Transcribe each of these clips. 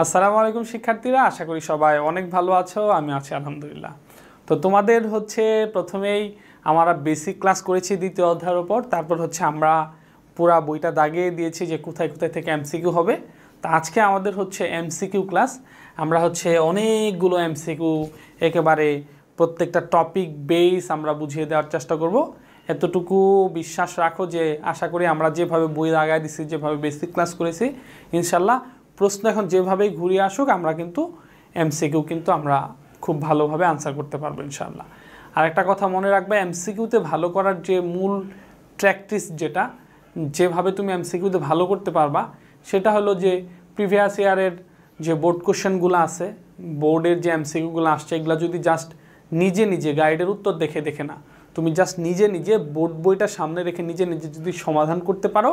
আসসালামু আলাইকুম শিক্ষার্থীরা, আশা করি সবাই অনেক ভালো আছো। আমি আছি আলহামদুলিল্লাহ। তো তোমাদের প্রথমেই আমরা বেসিক ক্লাস করেছি দ্বিতীয় অধ্যায়ের উপর, তারপর আমরা পুরা বইটা দাগিয়ে দিয়েছি যে কোথায় কোথায় থেকে এমসিকিউ হবে। তো আজকে আমাদের এমসিকিউ ক্লাস। আমরা অনেকগুলো এমসিকিউ একেবারে প্রত্যেকটা টপিক বেস আমরা বুঝিয়ে দেওয়ার চেষ্টা করব। এতটুকু বিশ্বাস রাখো যে আশা করি আমরা যেভাবে বই দাগায় দিছি, যেভাবে বেসিক ক্লাস করেছি, ইনশাল্লাহ প্রশ্ন এখন যেভাবেই ঘুরিয়ে আসুক আমরা এমসিকিউ আমরা খুব ভালোভাবে আনসার করতে পারবো ইনশাআল্লাহ। আর একটা কথা মনে রাখবে, এমসিকিউতে ভালো করার যে মূল প্র্যাকটিস, যেভাবে তুমি এমসিকিউতে ভালো করতে পারবা, সেটা হলো যে প্রিভিয়াস ইয়ারের যে বোর্ড কোশ্চেনগুলো আছে, বোর্ডের যে এমসিকিউগুলো আসছে, এগুলো যদি জাস্ট নিজে নিজে গাইডের উত্তর দেখে দেখে না, তুমি জাস্ট নিজে নিজে বোর্ড বইটা সামনে রেখে নিজে নিজে যদি সমাধান করতে পারো,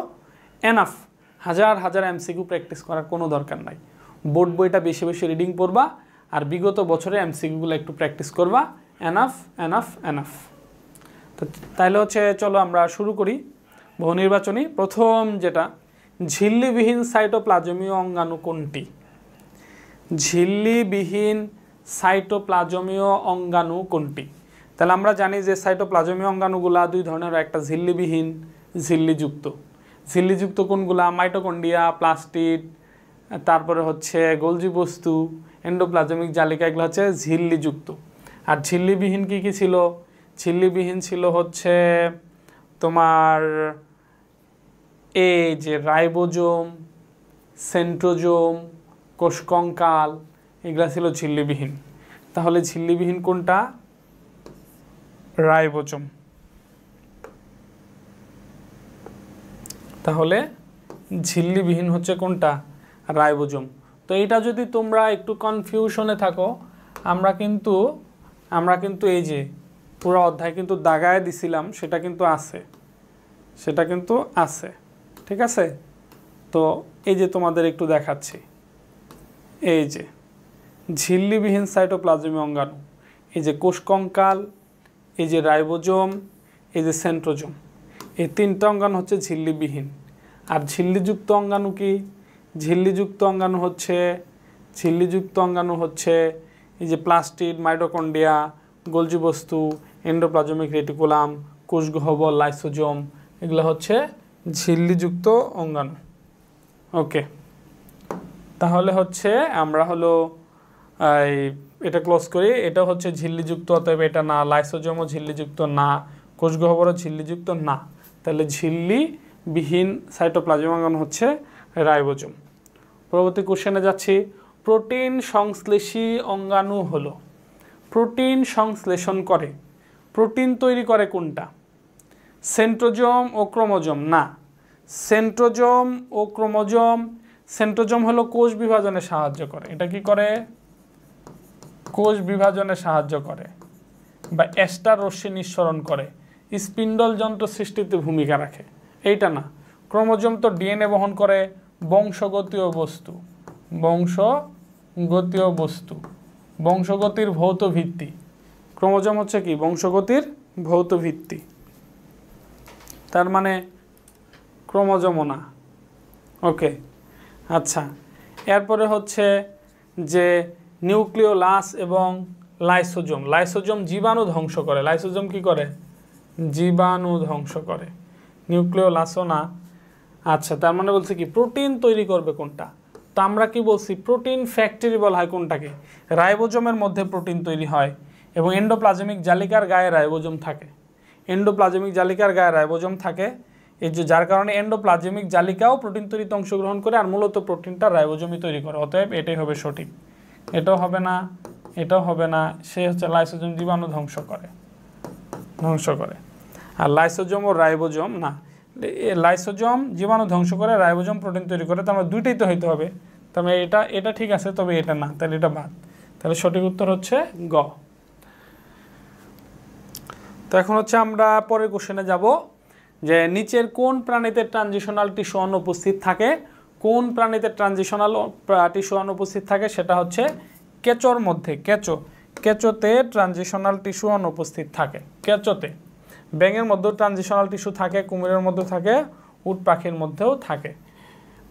এনাফ। হাজার হাজার এমসিকিউ প্র্যাকটিস করার কোনো দরকার নাই। বোর্ড বইটা বেশি বেশি রিডিং পড়বা আর বিগত বছরে এমসিকিউগুলো একটু প্র্যাকটিস করবা, এনাফ এনাফ এনাফ। তো তাহলে চলো আমরা শুরু করি। বহু নির্বাচনী প্রথম যেটা, ঝিল্লিবিহীন সাইটোপ্লাজমীয় অঙ্গাণু কোনটি? ঝিল্লিবিহীন সাইটোপ্লাজমীয় অঙ্গাণু কোনটি? তাহলে আমরা জানি যে সাইটোপ্লাজমীয় অঙ্গাণুগুলা দুই ধরনের, একটা ঝিল্লিবিহীন, ঝিল্লিযুক্ত। ঝিল্লিযুক্ত কোনগুলা? মাইটোকন্ড্রিয়া, প্লাস্টিড, তারপরে গোলজি বস্তু, এন্ডোপ্লাজমিক জালিকা, এগুলো ঝিল্লিযুক্ত। আর ঝিল্লিবিহীন কি কি ছিল? ঝিল্লিবিহীন ছিল তোমার এই যে রাইবোজোম, সেন্ট্রোজোম, কোষকঙ্কাল, এগুলা ছিল ঝিল্লিবিহীন। তাহলে ঝিল্লিবিহীন কোনটা? রাইবোজোম। তাহলে ঝিল্লিবিহীন কোনটা? রাইবোজোম। তো এইটা যদি তোমরা একটু কনফিউশনে থাকো, আমরা কিন্তু এই যে পুরো অধ্যায় দাগায় দিছিলাম, সেটা আছে, ঠিক আছে? তো এই যে তোমাদের একটু দেখাচ্ছি, এই যে ঝিল্লিবিহীন সাইটোপ্লাজমীয় অঙ্গাণু, এই যে কোষকঙ্কাল, এই যে রাইবোজোম, এই যে সেন্ট্রোজোম, এই তিনটা অঙ্গাণু ঝিল্লিবিহীন। আর ঝিল্লিযুক্ত অঙ্গাণু কি? ঝিল্লিযুক্ত অঙ্গাণু এই যে প্লাস্টিড, মাইটোকন্ড্রিয়া, গোলজি বস্তু, এন্ডোপ্লাজমিক রেটিকুলাম, কোষগহ্বর, লাইসোজোম, এগুলো ঝিল্লিযুক্ত অঙ্গাণু। ওকে, তাহলে আমরা এটা ক্লোজ করি। এটা ঝিল্লিযুক্ত, অতএব এটা না। লাইসোজোমও ঝিল্লিযুক্ত না, কোষগহ্বরও ঝিল্লিযুক্ত না। তাহলে ঝিল্লিবিহীন সাইটোপ্লাজমীয় অঙ্গাণু রাইবোজোম। পরবর্তী কোশ্চেনে যাচ্ছি। প্রোটিন সংশ্লেষী অঙ্গাণু হলো, প্রোটিন সংশ্লেষণ করে, প্রোটিন তৈরি করে কোনটা? সেন্ট্রোজোম ও ক্রোমোজোম? না, সেন্ট্রোজোম ও ক্রোমোজোম। সেন্ট্রোজোম হলো কোষ বিভাজনে সাহায্য করে। এটা কি করে? কোষ বিভাজনে সাহায্য করে বা এস্টার রশ্মি নিঃসরণ করে, স্পিন্ডল যন্ত্র সৃষ্টিতে ভূমিকা রাখে। এইটা না। ক্রোমোজোম তো ডিএনএ বহন করে, বংশগতীয় বস্তু, বংশগতির ভৌত ভিত্তি। ক্রোমোজোম কি? বংশগতির ভৌত ভিত্তি। তার মানে ক্রোমোজোমও না। ওকে, আচ্ছা। এরপরে যে নিউক্লিওলাস এবং লাইসোজোম। লাইসোজোম জীবাণু ধ্বংস করে। লাইসোজোম কি করে? জীবাণু ধ্বংস করে। নিউক্লিওলাসও না। আচ্ছা, তার মানে কি প্রোটিন তৈরি করবে কোনটা? তো আমরা কি বলছি? প্রোটিন ফ্যাক্টরি বলা হয় কোনটাকে? রাইবোজোমের মধ্যে প্রোটিন তৈরি হয় এবং এন্ডোপ্লাজমিক জালিকার গায়ে রাইবোজোম থাকে। এন্ডোপ্লাজমিক জালিকার গায়ে রাইবোজোম থাকে, এই যে যার কারণে এন্ডোপ্লাজমিক জালিকাও প্রোটিন তৈরিতে অংশগ্রহণ করে, আর মূলত প্রোটিনটা রাইবোজোমই তৈরি করে। অতএব এটাই হবে সঠিক। এটাও হবে না, এটাও হবে না। সে লাইসোজোম জীবাণু ধ্বংস করে। আর লাইসোজোম ও রাইবোজোম না। লাইসোজোম জীবাণু ধ্বংস করে, রাইবোজোম প্রোটিন তৈরি করে। তার মানে দুইটাই তো হইতে হবে। তবে এটা ঠিক আছে, তবে এটা না, তাহলে এটা বাদ। তাহলে সঠিক উত্তর গ। তো এখন আমরা পরের কোশ্চেনে যাব, যে নিচের কোন প্রাণীতে ট্রানজিশনাল টিস্যু অনুপস্থিত থাকে? কোন প্রাণীতে ট্রানজিশনাল টিস্যু অনুপস্থিত থাকে? সেটা কেঁচোর মধ্যে। কেঁচোতে ট্রানজিশনাল টিস্যু অনুপস্থিত থাকে। কেঁচোতে। ব্যাঙের মধ্যেও ট্রানজিশনাল টিস্যু থাকে, কুমিরের মধ্যেও থাকে, উট পাখির মধ্যেও থাকে।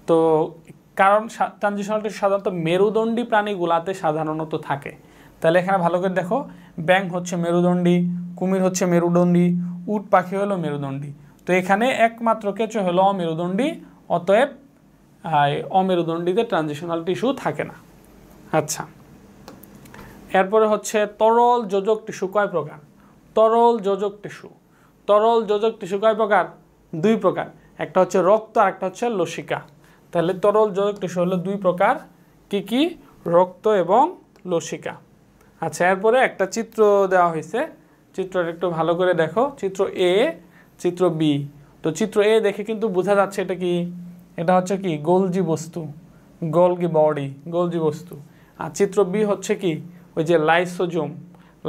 তো কারণ ট্রানজিশনাল টিস্যু সাধারণত মেরুদণ্ডী প্রাণীগুলাতে সাধারণত থাকে। তাহলে এখানে ভালো করে দেখো, ব্যাঙ হচ্ছে মেরুদণ্ডী, কুমির হচ্ছে মেরুদণ্ডী, উট পাখি হলো মেরুদণ্ডী। তো এখানে একমাত্র কেঁচো হলো অমেরুদণ্ডী, অতএব অমেরুদণ্ডীতে ট্রানজিশনাল টিস্যু থাকে না। আচ্ছা, এরপরে হচ্ছে তরল যোজক টিস্যু কয় প্রকার? তরল যোজক টিস্যু কয় প্রকার? 2 প্রকার, একটা হচ্ছে রক্ত আর একটা হচ্ছে লসিকা। তাহলে তরল যোজক টিস্যু হলো 2 প্রকার, কি কি? রক্ত এবং লসিকা। আচ্ছা, এরপরে একটা চিত্র দেওয়া হয়েছে, চিত্রটা একটু ভালো করে দেখো, চিত্র এ, চিত্র বি। তো চিত্র এ দেখে কিন্তু বোঝা যাচ্ছে এটা কি, এটা হচ্ছে কি গোলজি বস্তু, গোলজি বডি, গোলজি বস্তু। আর চিত্র বি হচ্ছে কি ওই যে লাইসোজোম,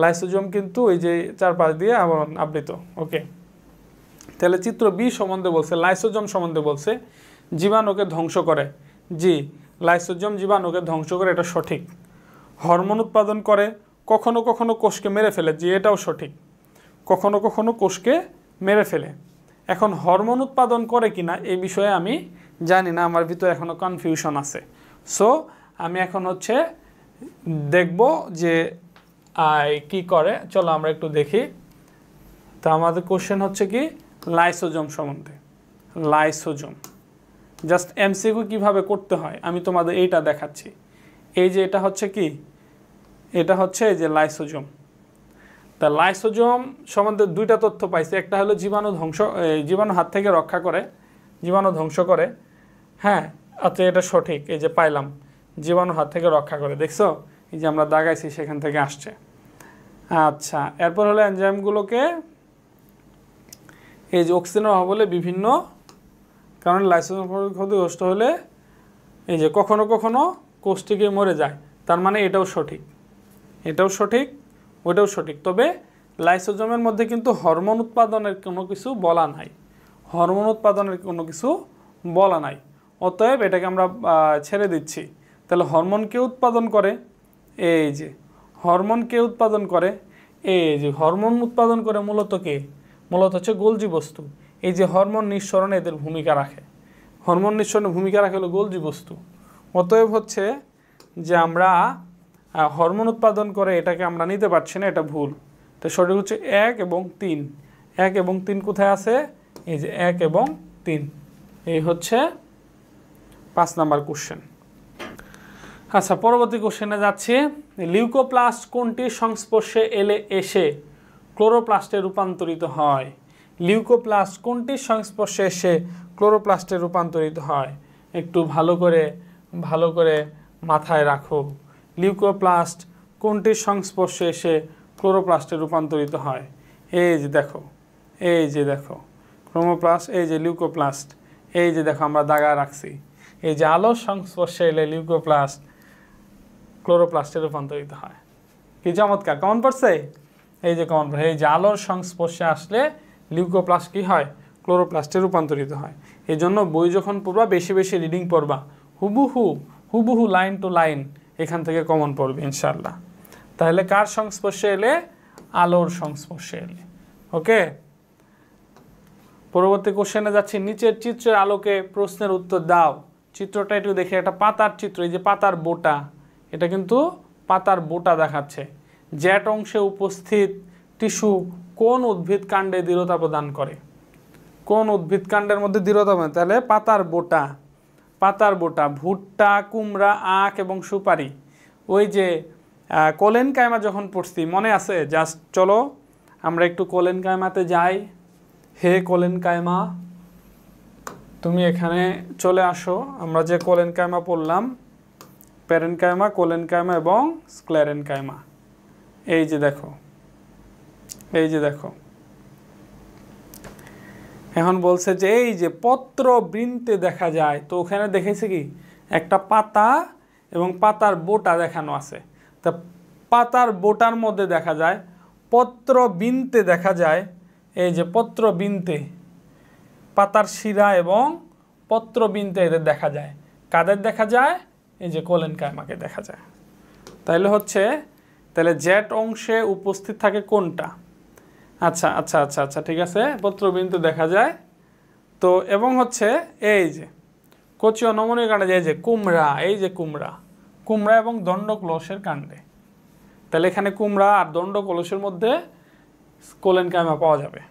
লাইসোজোম কিন্তু ওই যে চারপাশ দিয়ে আবৃত। ওকে, তাহলে চিত্র বি সম্বন্ধে বলছে, লাইসোজোম সম্বন্ধে বলছে জীবাণুকে ধ্বংস করে। জি, লাইসোজোম জীবাণুকে ধ্বংস করে, এটা সঠিক। হরমোন উৎপাদন করে, কখনো কখনো কোষকে মেরে ফেলে। জি, এটাও সঠিক, কখনো কখনো কোষকে মেরে ফেলে। এখন হরমোন উৎপাদন করে কিনা এই বিষয়ে আমি জানি না, আমার ভিতরে এখনও কনফিউশন আছে। সো আমি এখন হচ্ছে দেখব যে কি করে, চলো আমরা একটু দেখি। তো আমাদের কোশ্চেন হচ্ছে কি লাইসোজোম সম্বন্ধে। লাইসোজোম জাস্ট এমসিকিউ কিভাবে করতে হয় আমি তোমাদের এইটা দেখাচ্ছি। এই যে এটা হচ্ছে কি, এটা হচ্ছে এই যে লাইসোজোম। তা লাইসোজোম সম্বন্ধে 2টা তথ্য পাইছি, একটা হলো জীবাণু হাত থেকে রক্ষা করে, জীবাণু ধ্বংস করে। হ্যাঁ, আচ্ছা, এটা সঠিক, এই যে পাইলাম জীবাণু হাত থেকে রক্ষা করে, দেখছো এই যে আমরা দাগাইছি সেখান থেকে আসছে। আচ্ছা, এরপর হলো এনজাইমগুলোকে এই যে অক্সিজেনের অভাব হলে বিভিন্ন কারণে লাইসোজোম ক্ষতিগ্রস্ত হলে এই যে কখনো কখনো কোষটিকে মরে যায়। তার মানে এটাও সঠিক, এটাও সঠিক, ওটাও সঠিক। তবে লাইসোজোমের মধ্যে কিন্তু হরমোন উৎপাদনের কোনো কিছু বলা নাই, হরমোন উৎপাদনের কোনো কিছু বলা নাই, অতএব এটাকে আমরা ছেড়ে দিচ্ছি। তাহলে হরমোন কে উৎপাদন করে? এই যে হরমোন কে উৎপাদন করে, এই যে হরমোন উৎপাদন করে মূলত কে? মূলত হচ্ছে গোলজি বস্তু। এই যে হরমোন নিঃসরণে এদের ভূমিকা রাখে, হরমোন নিঃসরণে ভূমিকা রাখে হলো গোলজি বস্তু। অতএব হচ্ছে যে আমরা হরমোন উৎপাদন করে এটাকে আমরা নিতে পারছি না, এটা ভুল। তো সঠিক হচ্ছে 1 এবং 3। 1 এবং 3 কোথায় আছে? এই যে 1 এবং 3। এই হচ্ছে 5 নাম্বার কোশ্চেন। আচ্ছা, পরবর্তী কোশ্চেনে যাচ্ছি। লিউকোপ্লাস্ট কোনটির সংস্পর্শে এসে ক্লোরোপ্লাস্টে রূপান্তরিত হয়? লিউকোপ্লাস্ট কোনটির সংস্পর্শে এসে ক্লোরোপ্লাস্টে রূপান্তরিত হয়? একটু ভালো করে মাথায় রাখো। লিউকোপ্লাস্ট কোনটির সংস্পর্শে এসে ক্লোরোপ্লাস্টে রূপান্তরিত হয়? এই যে দেখো, এই যে দেখো ক্লোরোপ্লাস্ট, এই যে লিউকোপ্লাস্ট, এই যে দেখো আমরা দাগা রাখছি। এই যে আলোর সংস্পর্শে এলে লিউকোপ্লাস্ট ক্লোরোপ্লাস্টে রূপান্তরিত হয়। কি চমৎকার, কমন পড়ছে? এই যে কমন পড়ে, এই যে আলোর সংস্পর্শে আসলে লিউকোপ্লাস্ট কি হয়? ক্লোরোপ্লাস্টে রূপান্তরিত হয়। এই জন্য বই যখন পড়বা বেশি বেশি রিডিং পড়বা, হুবহু লাইন টু লাইন এখান থেকে কমন পড়বে ইনশাল্লাহ। তাহলে কার সংস্পর্শে এলে? আলোর সংস্পর্শে এলে। ওকে, পরবর্তী কোশ্চেনে যাচ্ছি। নিচের চিত্রের আলোকে প্রশ্নের উত্তর দাও। চিত্রটা একটু দেখে, একটা পাতার চিত্র, এই যে পাতার বোটা, এটা কিন্তু পাতার বোটা দেখাচ্ছে। জ্যাট অংশে উপস্থিত টিস্যু কোন উদ্ভিদ কাণ্ডে দৃঢ়তা প্রদান করে? কোন উদ্ভিদ কাণ্ডের মধ্যে দৃঢ়তা প্রদান? তাহলে পাতার বোটা, পাতার বোটা। ভুট্টা, কুমড়া, আখ এবং সুপারি। ওই যে কোলেন কায়মা যখন পড়ছি মনে আছে? জাস্ট চলো আমরা একটু কোলেন কায়মাতে যাই। হে কোলেন কায়মা, তুমি এখানে চলে আসো। আমরা যে কোলেন কায়মা পড়লাম, প্যারেন কায়মা, কোলেন কায়মা এবং স্ক্লেরেন কায়মা। এই যে দেখো, এই যে দেখো, এখন বলছে যে এই যে পত্র বৃন্তে দেখা যায়। তো ওখানে দেখেছি কি একটা পাতা এবং পাতার বোটা দেখানো আছে। তা পাতার বোটার মধ্যে দেখা যায়, পত্র বৃন্তে দেখা যায়। এই যে পত্র বৃন্তে, পাতার শিরা এবং পত্র বৃন্তে এদের দেখা যায়। কাদের দেখা যায়? এই যে কোলেন কায়মাকে দেখা যায়। তাহলে জ্যাট অংশে উপস্থিত থাকে কোনটা? আচ্ছা আচ্ছা আচ্ছা আচ্ছা ঠিক আছে, পত্রবৃন্তে দেখা যায়। তো এবং হচ্ছে এই যে কচি অনমনীয় কাণ্ডে যে কুমড়া, এই যে কুমড়া, কুমড়া এবং দণ্ডকোলসের কাণ্ডে। তাহলে এখানে কুমড়া আর দণ্ডকোলসের মধ্যে কোলেন কাইমা পাওয়া যাবে,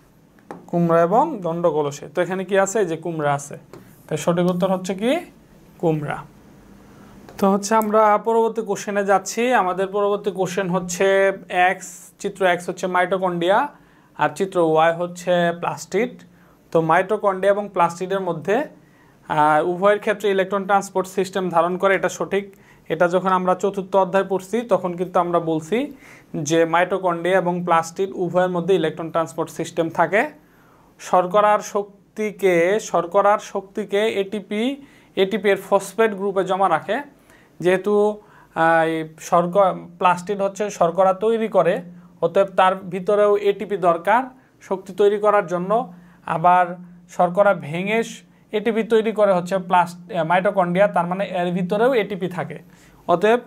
কুমড়া এবং দণ্ডকোলসে। তো এখানে কি আছে? যে কুমড়া আছে, তাই সঠিক উত্তর হচ্ছে কি কুমড়া। তো হচ্ছে আমরা পরবর্তী কোশ্চেনে যাচ্ছি। আমাদের পরবর্তী কোশ্চেন হচ্ছে এক্স, চিত্র এক্স হচ্ছে মাইটোকন্ড্রিয়া আর চিত্র ওয়াই হচ্ছে প্লাস্টিড। তো মাইটোকন্ড্রিয়া এবং প্লাস্টিডের মধ্যে উভয়ের ক্ষেত্রে ইলেকট্রন ট্রান্সপোর্ট সিস্টেম ধারণ করে, এটা সঠিক। এটা যখন আমরা চতুর্থ অধ্যায় পড়ছি তখন কিন্তু আমরা বলছি যে মাইটোকন্ড্রিয়া এবং প্লাস্টিড উভয়ের মধ্যে ইলেকট্রন ট্রান্সপোর্ট সিস্টেম থাকে। শর্করার শক্তিকে এটিপি এর ফসফেট গ্রুপে জমা রাখে। যেহেতু প্লাস্টিড হচ্ছে শর্করা তৈরি করে, অতএব তার ভিতরেও এটিপি দরকার শক্তি তৈরি করার জন্য। আবার শর্করা ভেঙে এটিপি তৈরি করে হচ্ছে মাইটোকন্ড্রিয়া, তার মানে এর ভিতরেও এটিপি থাকে। অতএব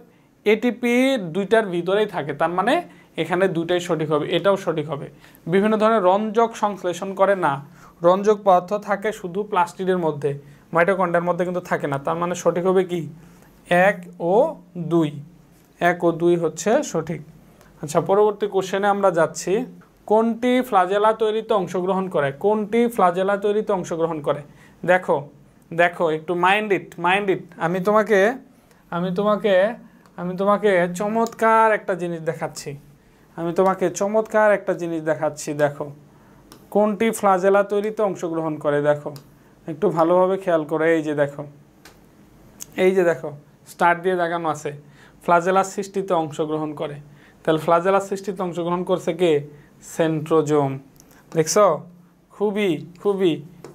এটিপি দুইটার ভিতরেই থাকে, তার মানে এখানে দুইটাই সঠিক হবে, এটাও সঠিক হবে। বিভিন্ন ধরনের রঞ্জক সংশ্লেষণ করে না, রঞ্জক পদার্থ থাকে শুধু প্লাস্টিডের মধ্যে, মাইটোকন্ড্রিয়ার মধ্যে কিন্তু থাকে না। তার মানে সঠিক হবে কি 1 ও 2, 1 ও 2 হচ্ছে সঠিক। আচ্ছা, পরবর্তী কোশ্চেনে আমরা যাচ্ছি। কোনটি ফ্লাজেলা তৈরিতে অংশগ্রহণ করে? কোনটি ফ্লাজেলা তৈরিতে অংশগ্রহণ করে? দেখো দেখো একটু মাইন্ড ইট। আমি তোমাকে চমৎকার একটা জিনিস দেখাচ্ছি। দেখো কোনটি ফ্লাজেলা তৈরিতে অংশগ্রহণ করে, দেখো একটু ভালোভাবে খেয়াল করে। এই যে দেখো স্টার দিয়ে দেখানো আছে, ফ্লাজেলা সৃষ্টিতে অংশগ্রহণ করে। তাহলে ফ্লাজেলা সৃষ্টিতে অংশগ্রহণ করছে কে? সেন্ট্রোজোম। দেখছো, খুবই খুবই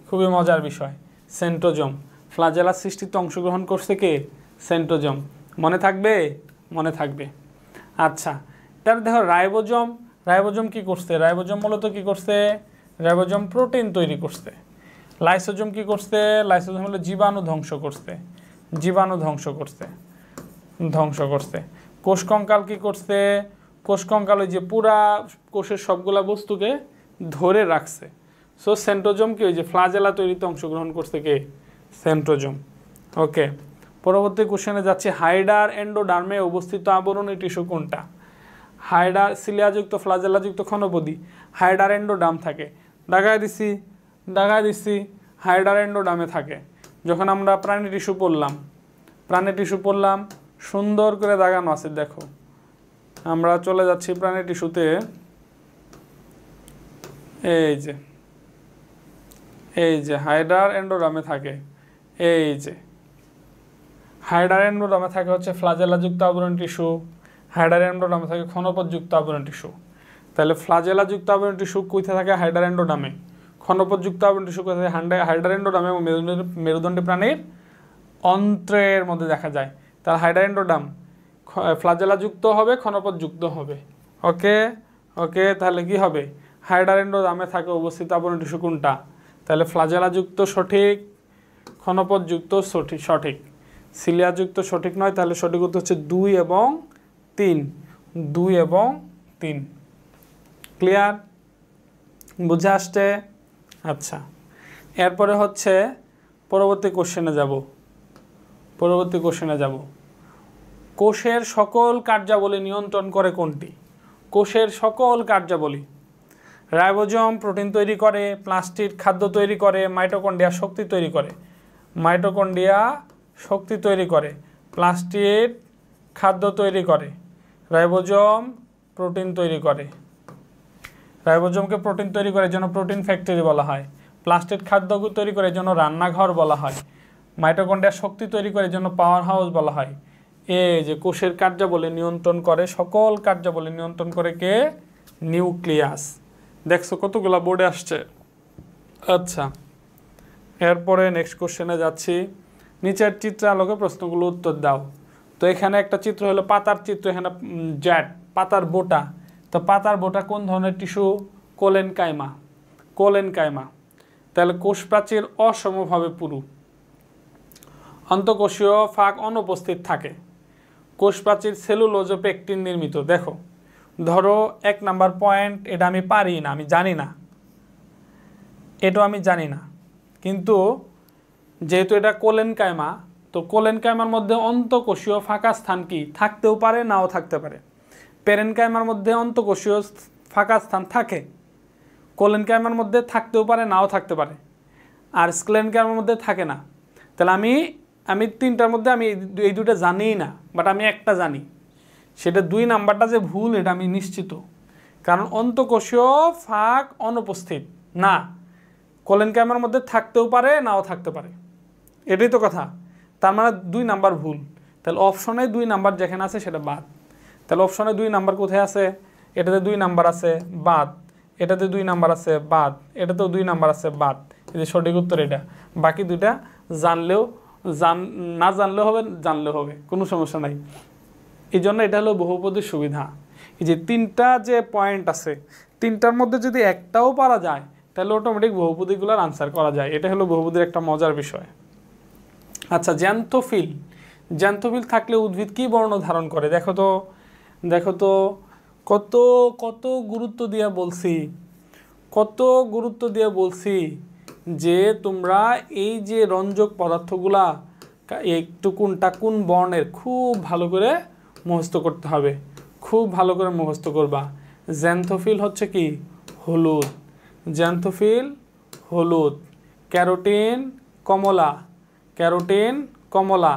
খুবই মজার বিষয়। সেন্ট্রোজোম ফ্লাজেলা সৃষ্টিতে অংশগ্রহণ করছে কে? সেন্ট্রোজোম। মনে থাকবে। আচ্ছা, তাহলে দেখো রাইবোজোম কি করছে? রাইবোজোম মূলত কি করছে? রাইবোজোম প্রোটিন তৈরি করছে। লাইসোজোম কি করছে? লাইসোজোম হলো জীবাণু ধ্বংস করছে। কোষ কঙ্কাল কি করছে? কোষ কঙ্কাল ওই যে পুরা কোষের সবগুলা বস্তুকে ধরে রাখছে। সো সেন্ট্রোজোম কি ওই যে ফ্লাজেলা তৈরিতে অংশগ্রহণ করছে কে? সেন্ট্রোজোম। ওকে, পরবর্তী কোশ্চেনে যাচ্ছে। হাইডার এন্ডোডার্মে অবস্থিত আবরণী টিস্যু কোনটা? হাইডার সিলিয়াযুক্ত ফ্লাজেলাযুক্ত ক্ষণপদী হাইডার এন্ডোডার্ম থাকে। দাগায় দিচ্ছি হাইডার এন্ডোডার্মে থাকে। যখন আমরা প্রাণী টিস্যু পড়লাম সুন্দর করে দাগানো আছে। দেখো আমরা চলে যাচ্ছি প্রাণী টিস্যুতে। এই যে হাইডার এন্ডোডার্মে থাকে। হাইডার এন্ডোডার্মে থাকে হচ্ছে ফ্লাজেলাযুক্ত আবরণী টিস্যু, হাইডার এন্ডোডার্মে থাকে ক্ষণপথযুক্ত আবরণী টিস্যু। তাহলে ফ্লাজেলাযুক্ত আবরণী টিস্যু কোথায় থাকে? হাইডার এন্ডোডার্মে। ক্ষণপথযুক্ত আবরণী টিস্যু কোথায় থাকে? হাইডার এন্ডোডার্মে এবং মেরুদণ্ডী প্রাণীর অন্ত্রের মধ্যে দেখা যায়। তাহলে হাইডার এন্ডোডার্ম ফ্লাজেলাযুক্ত হবে, ক্ষণপথযুক্ত হবে। ওকে, তাহলে কি হবে? হাইডার এন্ডোডার্মে থাকে অবস্থিত আবরণী টিস্যু কোনটা? তাহলে ফ্লাজেলাযুক্ত সঠিক, ক্ষণপথযুক্ত সঠিক, সিলিয়াযুক্ত সঠিক নয়। তাহলে সঠিক উত্তর হচ্ছে 2 এবং 3। ক্লিয়ার? বুঝে আসছে? আচ্ছা, এরপরে হচ্ছে পরবর্তী কোশ্চেনে যাব। কোষের সকল কার্যাবলী নিয়ন্ত্রণ করে কোনটি? কোষের সকল কার্যাবলী। রাইবোজোম প্রোটিন তৈরি করে, প্লাস্টিড খাদ্য তৈরি করে, মাইটোকন্ড্রিয়া শক্তি তৈরি করে, প্লাস্টিড খাদ্য তৈরি করে, রাইবোজোম প্রোটিন তৈরি করে। রাইবোজোমকে প্রোটিন তৈরি করে জন্য প্রোটিন ফ্যাক্টরি বলা হয়, প্লাস্টিড খাদ্য তৈরি করে জন্য রান্নাঘর বলা হয়, মাইটোকন্ড্রিয়া শক্তি তৈরি করে জন্য পাওয়ার হাউস বলা হয়। এই যে কোষের কার্যাবলী নিয়ন্ত্রণ করে, সকল কার্যাবলী নিয়ন্ত্রণ করে কে? নিউক্লিয়াস। দেখছো কতগুলা বোর্ডে আসছে। আচ্ছা, এরপরে নেক্সট কোশ্চেনে যাচ্ছি। নিচের চিত্র আলোকে প্রশ্নগুলো উত্তর দাও। তো এখানে একটা চিত্র হলো পাতার চিত্র, এখানে পাতার বোটা। তো পাতার বোটা কোন ধরনের টিস্যু? কোলেন কাইমা। তাহলে কোষ প্রাচীর অসমভাবে পুরু, অন্তঃকোষীয় ফাঁক অনুপস্থিত থাকে। কোষ প্রাচীর সেলুলোজ ও পেকটিন নির্মিত। দেখো ধরো 1 নাম্বার পয়েন্ট, এটা আমি পারি না, আমি জানি না, কিন্তু যেহেতু এটা কোলেনকাইমা, তো কোলেনকাইমার মধ্যে অন্তঃকোষীয় ফাঁকা স্থান কি থাকতেও পারে, নাও থাকতে পারে। প্যারেনকাইমার মধ্যে অন্তঃকোষীয় ফাঁকা স্থান থাকে, কোলেনকাইমার মধ্যে থাকতেও পারে, নাও থাকতে পারে, আর স্ক্লেনকাইমার মধ্যে থাকে না। তাহলে আমি তিনটার মধ্যে আমি এই দুটো জানিই না, বাট আমি একটা জানি, সেটা 2 নাম্বারটা যে ভুল এটা আমি নিশ্চিত। কারণ অন্তঃকোষীয় ফাঁক অনুপস্থিত না, কোলেনকাইমার মধ্যে থাকতেও পারে, নাও থাকতে পারে, এটাই তো কথা। তার মানে 2 নাম্বার ভুল। তাহলে অপশনে 2 নাম্বার যেখানে আছে সেটা বাদ। তাহলে অপশনে 2 নাম্বার কোথায় আছে? এটাতে 2 নাম্বার আছে, বাদ। এটাতে 2 নাম্বার আছে, বাদ। এটাতেও 2 নাম্বার আছে, বাদ। এই যে সঠিক উত্তর এটা। বাকি দুইটা জানলেও না জানলেও হবে, জানলেও হবে, কোনো সমস্যা নাই। এই জন্য এটা হলো বহুপদীর সুবিধা। এই যে 3টা যে পয়েন্ট আছে, 3টার মধ্যে যদি একটাও পারা যায় তাহলে অটোমেটিক বহুপদীগুলোর আনসার করা যায়। এটা হলো বহুপদীর একটা মজার বিষয়। আচ্ছা, জ্যান্থোফিল থাকলে উদ্ভিদ কি বর্ণ ধারণ করে? দেখো তো কত কত গুরুত্ব দিয়ে বলছি যে তোমরা এই যে রঞ্জক পদার্থগুলা একটু কোনটা কোন বর্ণের খুব ভালো করে মুখস্থ করতে হবে, খুব ভালো করে মুখস্থ করবা। জ্যান্থোফিল হচ্ছে কি হলুদ, জ্যান্থোফিল হলুদ, ক্যারোটিন কমলা,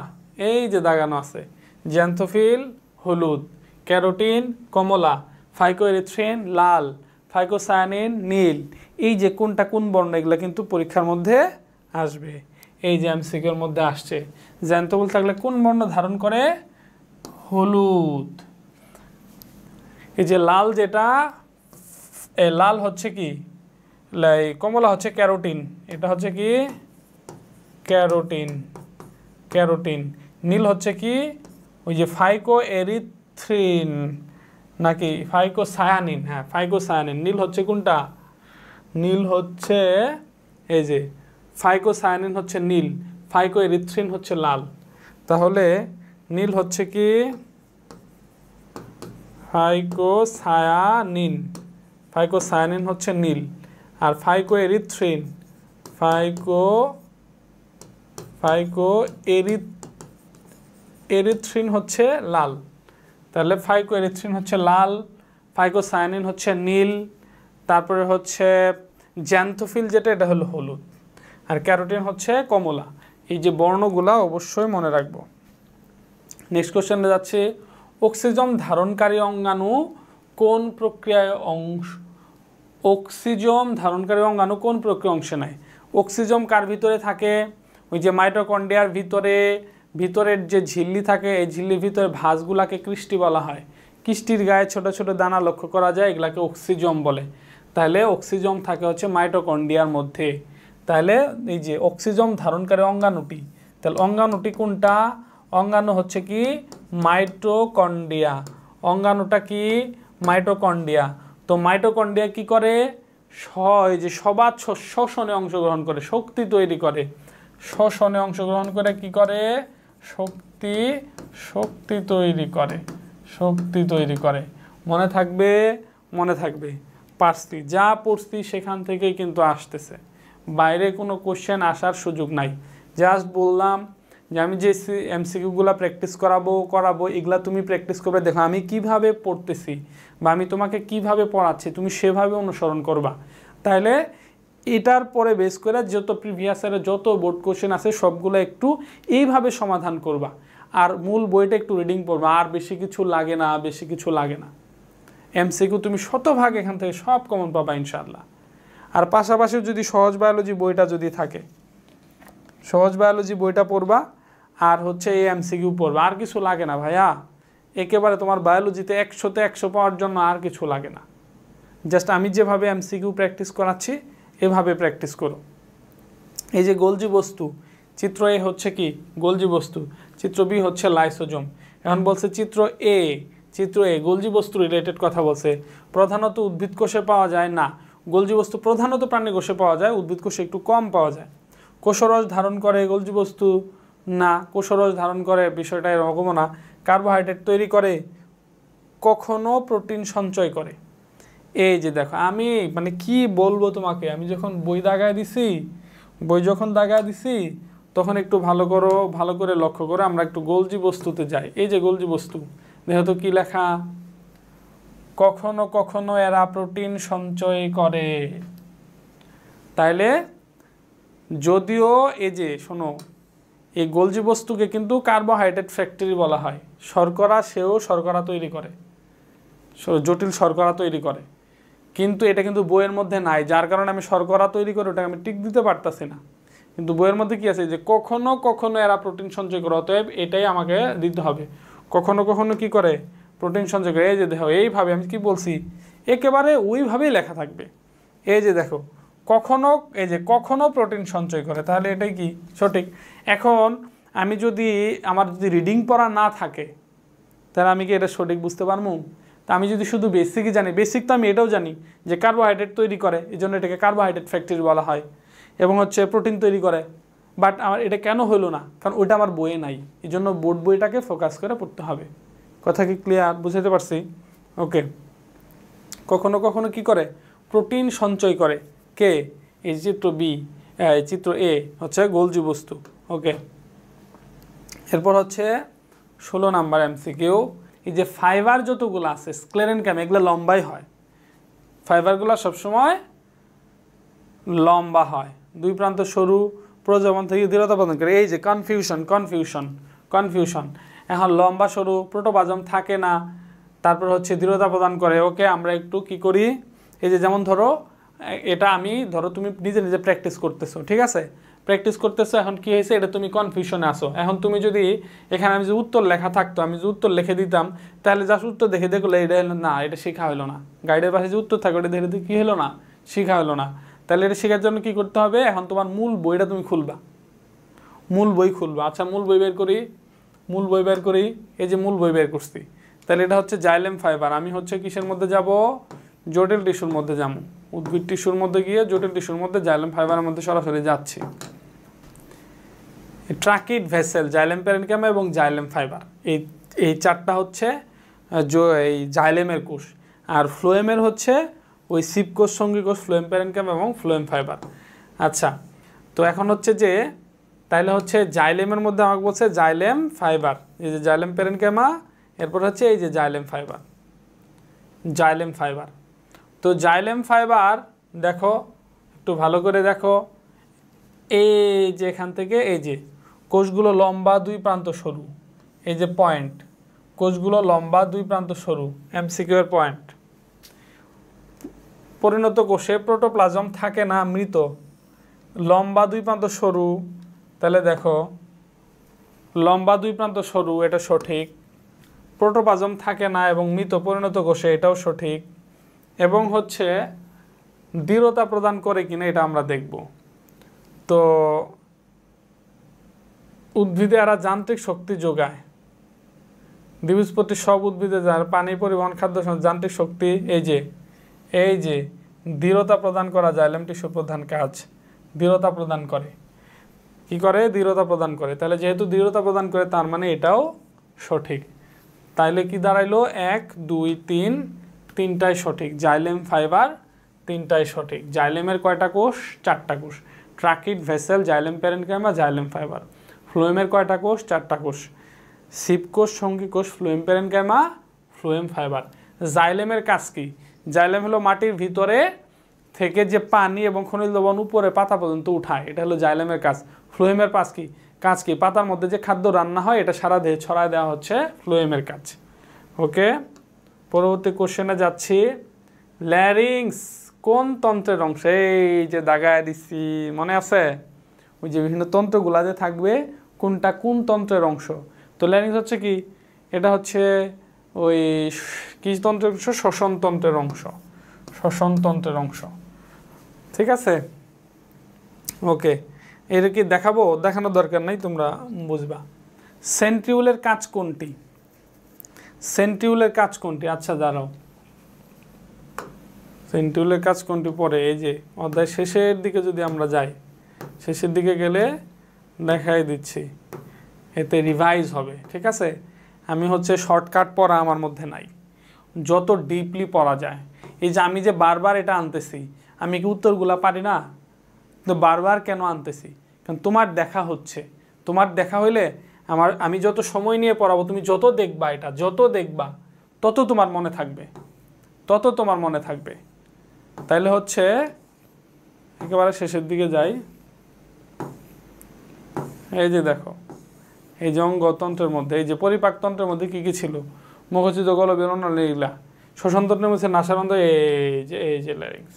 এই যে দাগানো আছে, জ্যান্থোফিল হলুদ, ক্যারোটিন কমলা, ফাইকোএরিথ্রিন লাল, ফাইকোসায়ানিন নীল। এই যে কোনটা কোন বর্ণ এগুলো কিন্তু পরীক্ষার মধ্যে আসবে। এই যে এমসিকিউর মধ্যে আসছে, জ্যান্থোফিল থাকলে কোন বর্ণ ধারণ করে? হলুদ। এই যে লাল, যেটা লাল হচ্ছে কি, কমলা হচ্ছে ক্যারোটিন, এটা হচ্ছে কি ক্যারোটিন। নীল হচ্ছে কি ওই যে ফাইকোএরিথ্রিন নাকি ফাইকোসায়ানিন? হ্যাঁ, ফাইকোসায়ানিন। নীল হচ্ছে কোনটা? নীল হচ্ছে এই যে ফাইকোসায়ানিন হচ্ছে নীল, ফাইকোএরিথ্রিন হচ্ছে লাল। তাহলে নীল হচ্ছে কি ফাইকোসায়ানিন হচ্ছে নীল, আর ফাইকোএরিথ্রিন হচ্ছে লাল। তাহলে ফাইকোএরিথ্রিন হচ্ছে লাল, ফাইকোসায়ানিন হচ্ছে নীল, তারপরে হচ্ছে জ্যান্থোফিল যেটা এটা হলো হলুদ, আর ক্যারোটিন হচ্ছে কমলা। এই যে বর্ণগুলা অবশ্যই মনে রাখবো। নেক্সট কোশ্চেনে যাচ্ছে, অক্সিজেন ধারণকারী অঙ্গাণু কোন প্রক্রিয়ায় অংশে নেয়? অক্সিজেন কার ভিতরে থাকে? ওই যে মাইটোকন্ড্রিয়ার ভিতরের যে ঝিল্লি থাকে, এই ঝিল্লির ভিতরে ভাঁজগুলাকে ক্রিস্টি বলা হয়। ক্রিস্টির গায়ে ছোট ছোট দানা লক্ষ্য করা যায়, এগুলাকে অক্সিজম বলে। তাহলে অক্সিজম থাকে হচ্ছে মাইটোকন্ড্রিয়ার মধ্যে। তাহলে এই যে অক্সিজম ধারণকারী অঙ্গাণুটি, তাহলে অঙ্গাণুটি কোনটা? অঙ্গাণু হচ্ছে কি মাইটোকন্ড্রিয়া। অঙ্গাণুটা কি মাইটোকন্ড্রিয়া। তো মাইটোকন্ড্রিয়া কি করে? এই যে সবার শ্বসনে অংশগ্রহণ করে, শক্তি তৈরি করে, শ্বসনে অংশগ্রহণ করে কি করে? শক্তি তৈরি করে। মনে থাকবে, পারছি, যা পড়ছি সেখান থেকেই কিন্তু আসতেছে, বাইরে কোনো কোশ্চেন আসার সুযোগ নাই। জাস্ট বললাম যে আমি যে এমসিকিউগুলো প্র্যাকটিস করাবো এগুলা তুমি প্র্যাকটিস করবে। দেখো আমি কিভাবে পড়তেছি বা আমি তোমাকে কিভাবে পড়াচ্ছি, তুমি সেভাবে অনুসরণ করবা। তাহলে এটার পরে বেস করে যত প্রিভিয়াস ইয়ারের যত বোর্ড কোশ্চেন আছে সবগুলো একটু এইভাবে সমাধান করবা, আর মূল বইটা একটু রিডিং পড়বা। আর বেশি কিছু লাগে না। এমসিকিউ তুমি শতভাগ এখান থেকে সব কমন পাবা ইনশাআল্লাহ। আর পাশাপাশি যদি সহজ বায়োলজি বইটা যদি থাকে, সহজ বায়োলজি বইটা পড়বা, আর হচ্ছে এই এমসিকিউ পড়বা। আর কিছু লাগে না ভাইয়া, একেবারে তোমার বায়োলজিতে 100তে 100 পাওয়ার জন্য আর কিছু লাগে না। জাস্ট আমি যেভাবে এমসিকিউ প্র্যাকটিস করাচ্ছি এভাবে প্র্যাকটিস করো। এই যে গোলজি বস্তু, চিত্র এ হচ্ছে কি গোলজি বস্তু, চিত্র বি হচ্ছে লাইসোজোম। এখন বলছে চিত্র এ গোলজি বস্তু রিলেটেড কথা বলছে। প্রধানত উদ্ভিদ কোষে পাওয়া যায় না, গোলজি বস্তু প্রধানত প্রাণী কোষে পাওয়া যায়, উদ্ভিদ কোষে একটু কম পাওয়া যায়। কোষরস ধারণ করে গোলজি বস্তু না, কোষরস ধারণ করে বিষয়টা এরকমও না। কার্বোহাইড্রেট তৈরি করে, কখনো প্রোটিন সঞ্চয় করে। এই যে দেখো আমি কি বলবো তোমাকে, আমি যখন বই যখন দাগায় দিছি তখন একটু ভালো করে লক্ষ্য করে আমরা একটু গোলজি বস্তুতে যাই। এই যে গোলজি বস্তু, দেখো তো কি লেখা, কখনো কখনো এরা প্রোটিন সঞ্চয় করে। তাইলে যদিও এই যে শোনো, এই গোলজি বস্তুকে কিন্তু কার্বোহাইড্রেট ফ্যাক্টরি বলা হয়। শর্করা, সেও শর্করা তৈরি করে, জটিল শর্করা তৈরি করে, কিন্তু এটা কিন্তু বইয়ের মধ্যে নাই, যার কারণে আমি শর্করা তৈরি করে ওটাকে আমি টিক দিতে পারতাছি না। কিন্তু বইয়ের মধ্যে কি আছে, যে কখনো কখনো এরা প্রোটিন সঞ্চয় করে, অতএব এটাই আমাকে দিতে হবে। কখনো কখনো কি করে, প্রোটিন সঞ্চয় করে। এই যে দেখো, এইভাবে আমি কি বলছি, একেবারে ওইভাবেই লেখা থাকবে। এই যে দেখো, কখনো, এই যে কখনো প্রোটিন সঞ্চয় করে, তাহলে এটাই কি সঠিক। এখন আমি যদি, আমার যদি রিডিং পড়া না থাকে, তাহলে আমি কি এটা সঠিক বুঝতে পারবো? তা আমি যদি শুধু বেসিকই জানি, বেসিক তো আমি এটাও জানি যে কার্বোহাইড্রেট তৈরি করে, এই জন্য এটাকে কার্বোহাইড্রেট ফ্যাক্টরি বলা হয়, এবং হচ্ছে প্রোটিন তৈরি করে। বাট আমার এটা কেন হলো না, কারণ ওইটা আমার বইয়ে নাই। এই জন্য বোর্ড বইটাকে ফোকাস করে পড়তে হবে। কথা কি ক্লিয়ার, বুঝতে পারছি? ওকে, কখনো কখনো কি করে, প্রোটিন সঞ্চয় করে। কে? এই চিত্র বি, চিত্র এ হচ্ছে গোলজি বস্তু। ওকে, এরপর হচ্ছে 16 নাম্বার এমসিকিউ। এই যে ফাইবার যতগুলো আছে স্ক্লেরেনকাম, এগুলো লম্বাই হয়। ফাইবারগুলো সবসময় লম্বা হয়, দুই প্রান্ত সরু, প্রজনন থেকে দৃঢ়তা প্রদান করে। এই যে কনফিউশন, এখন লম্বা সরু, প্রোটোপ্লাজম থাকে না, তারপর হচ্ছে দৃঢ়তা প্রদান করে। ওকে, আমরা একটু কি করি, এই যে যেমন ধরো এটা আমি, ধরো তুমি নিজে নিজে প্র্যাকটিস করতেছো, ঠিক আছে, প্র্যাকটিস করতেছো, এখন কি হয়েছে, এটা তুমি কনফিউশনে আসো। এখন তুমি যদি এখানে আমি যে উত্তর লেখা থাকতো, আমি যে উত্তর লিখে দিতাম, তাহলে জাস্ট উত্তর দেখে দেখলো এটা হলো না, এটা শেখা হলো না। গাইডের পাশে যে উত্তর থাকে ওটা দেখে দেখে কী হলো না, শেখা হলো না। তাহলে এটা শেখার জন্য কি করতে হবে, এখন তোমার মূল বইটা তুমি খুলবা, মূল বই খুলবা। আচ্ছা, মূল বই বের করি, এই যে মূল বই বের করছি। তাহলে এটা হচ্ছে জাইলেম ফাইবার। আমি হচ্ছে কিসের মধ্যে যাব, জটিল টিস্যুর মধ্যে যাবো। উদ্ভিদ টিস্যুর মধ্যে গিয়ে জটিল টিস্যুর মধ্যে জাইলেম ফাইবারের মধ্যে সরাসরি যাচ্ছি। ট্রাকিড ভেসেল, জাইলেম প্যারেনকাইমা এবং জাইলেম ফাইবার, এই চারটা হচ্ছে এই জাইলেমের কোষ। আর ফ্লোয়েমের হচ্ছে ওই সিপ কোষ, সঙ্গী কোষ, ফ্লোয়েম প্যারেনকাইমা এবং ফ্লোয়েম ফাইবার। আচ্ছা, তো এখন হচ্ছে যে, তাইলে হচ্ছে জাইলেমের মধ্যে আমাকে বলছে জাইলেম ফাইবার, এই যে জাইলেম প্যারেনকাইমা, এরপর হচ্ছে এই যে জাইলেম ফাইবার। তো জাইলেম ফাইবার দেখো, একটু ভালো করে দেখো, এই যে এখান থেকে এই যে কোষগুলো লম্বা, দুই প্রান্ত সরু, এই যে পয়েন্ট, কোষগুলো লম্বা, দুই প্রান্ত সরু, এমসিকিউ এর পয়েন্ট। পরিণত কোষে প্রোটোপ্লাজম থাকে না, মৃত, লম্বা, দুই প্রান্ত সরু, তাহলে দেখো লম্বা, দুই প্রান্ত সরু, এটা সঠিক। প্রোটোপ্লাজম থাকে না এবং মৃত পরিণত কোষে, এটাও সঠিক। এবং হচ্ছে দৃঢ়তা প্রদান করে কিনা এটা আমরা দেখব। তো উদ্ভিদে এরা যান্ত্রিক শক্তি যোগায়, দ্বিবীজপত্রী সব উদ্ভিদে যার পানি পরিবহন, খাদ্য যান্ত্রিক শক্তি, এই যে দৃঢ়তা প্রদান করা, জাইলেম টিস্যু প্রধান কাজ দৃঢ়তা প্রদান করে। কি করে? দৃঢ়তা প্রদান করে। তাহলে যেহেতু দৃঢ়তা প্রদান করে, তার মানে এটাও সঠিক। তাইলে কি দাঁড়াইলো, 1 2 3, তিনটাই সঠিক। জাইলেম ফাইবার তিনটাই সঠিক। জাইলেমের কয়টা কোষ? 4টা কোষ। Tracheid vessel, xylem parenchyma, xylem fibre. ফ্লোয়েমের কয়টা কোষ? 4টা কোষ। সিপ কোষ, সঙ্গী কোষ, ফ্লোয়েম প্যারেনকাইমা, ফ্লোয়েম ফাইবার। জাইলেমের কাজ কি? জাইলেম হলো মাটির ভিতরে থেকে যে পানি এবং খনিজ লবণ উপরে পাতা পর্যন্ত উঠায়, এটা হলো জাইলেমের কাজ। ফ্লোয়েমের কাজ কি? পাতার মধ্যে যে খাদ্য রান্না হয় এটা সারা দেহে ছড়ায় দেওয়া হচ্ছে ফ্লোয়েমের কাজ। ওকে, পরবর্তী কোশ্চেনে যাচ্ছি। ল্যারিংস কোন তন্ত্রের অংশ? এই যে দাগায় দিচ্ছি, মনে আছে? ওই যে বিভিন্ন তন্ত্রগুলা যে থাকবে, কোনটা কোন তন্ত্রের অংশ। তো ল্যারিংস হচ্ছে কি? এটা হচ্ছে ওই কি তন্ত্রের অংশ? শ্বসনতন্ত্রের অংশ। শ্বসনতন্ত্রের অংশ, ঠিক আছে? ওকে, এটা কি দেখাবো? দেখানোর দরকার নাই, তোমরা বুঝবা। সেন্ট্রিউলের কাজ কোনটি? সেন্ট্রিউলের কাজ কোনটি? আচ্ছা দাঁড়াও, সেন্ট্রিউলের কাজ কোনটি পরে, এই যে অধ্যায় শেষের দিকে যদি আমরা যাই, শেষের দিকে গেলে দেখাই দিচ্ছি, এতে রিভাইজ হবে, ঠিক আছে? আমি হচ্ছে শর্টকাট পড়া আমার মধ্যে নাই, যত ডিপলি পড়া যায়। এই যে আমি যে বারবার এটা আনতেছি, আমি কি উত্তরগুলা পারি না? তো বারবার কেন আনতেছি? কারণ তোমার দেখা হচ্ছে, তোমার দেখা হইলে আমি যত সময় নিয়ে পড়াবো, তুমি যত দেখবা, এটা যত দেখবা তত তোমার মনে থাকবে, তত তোমার মনে থাকবে। তাইলে হচ্ছে একেবারে শেষের দিকে যাই। এই যে দেখো, এই যে অঙ্গতন্ত্রের মধ্যে, এই যে পরিপাকতন্ত্রের মধ্যে কি কি ছিল, মুখচিত গলবিরণ লীলা, শ্বসনতন্ত্রের মধ্যে নাসারন্ধ্র, এই যে ল্যারিংস।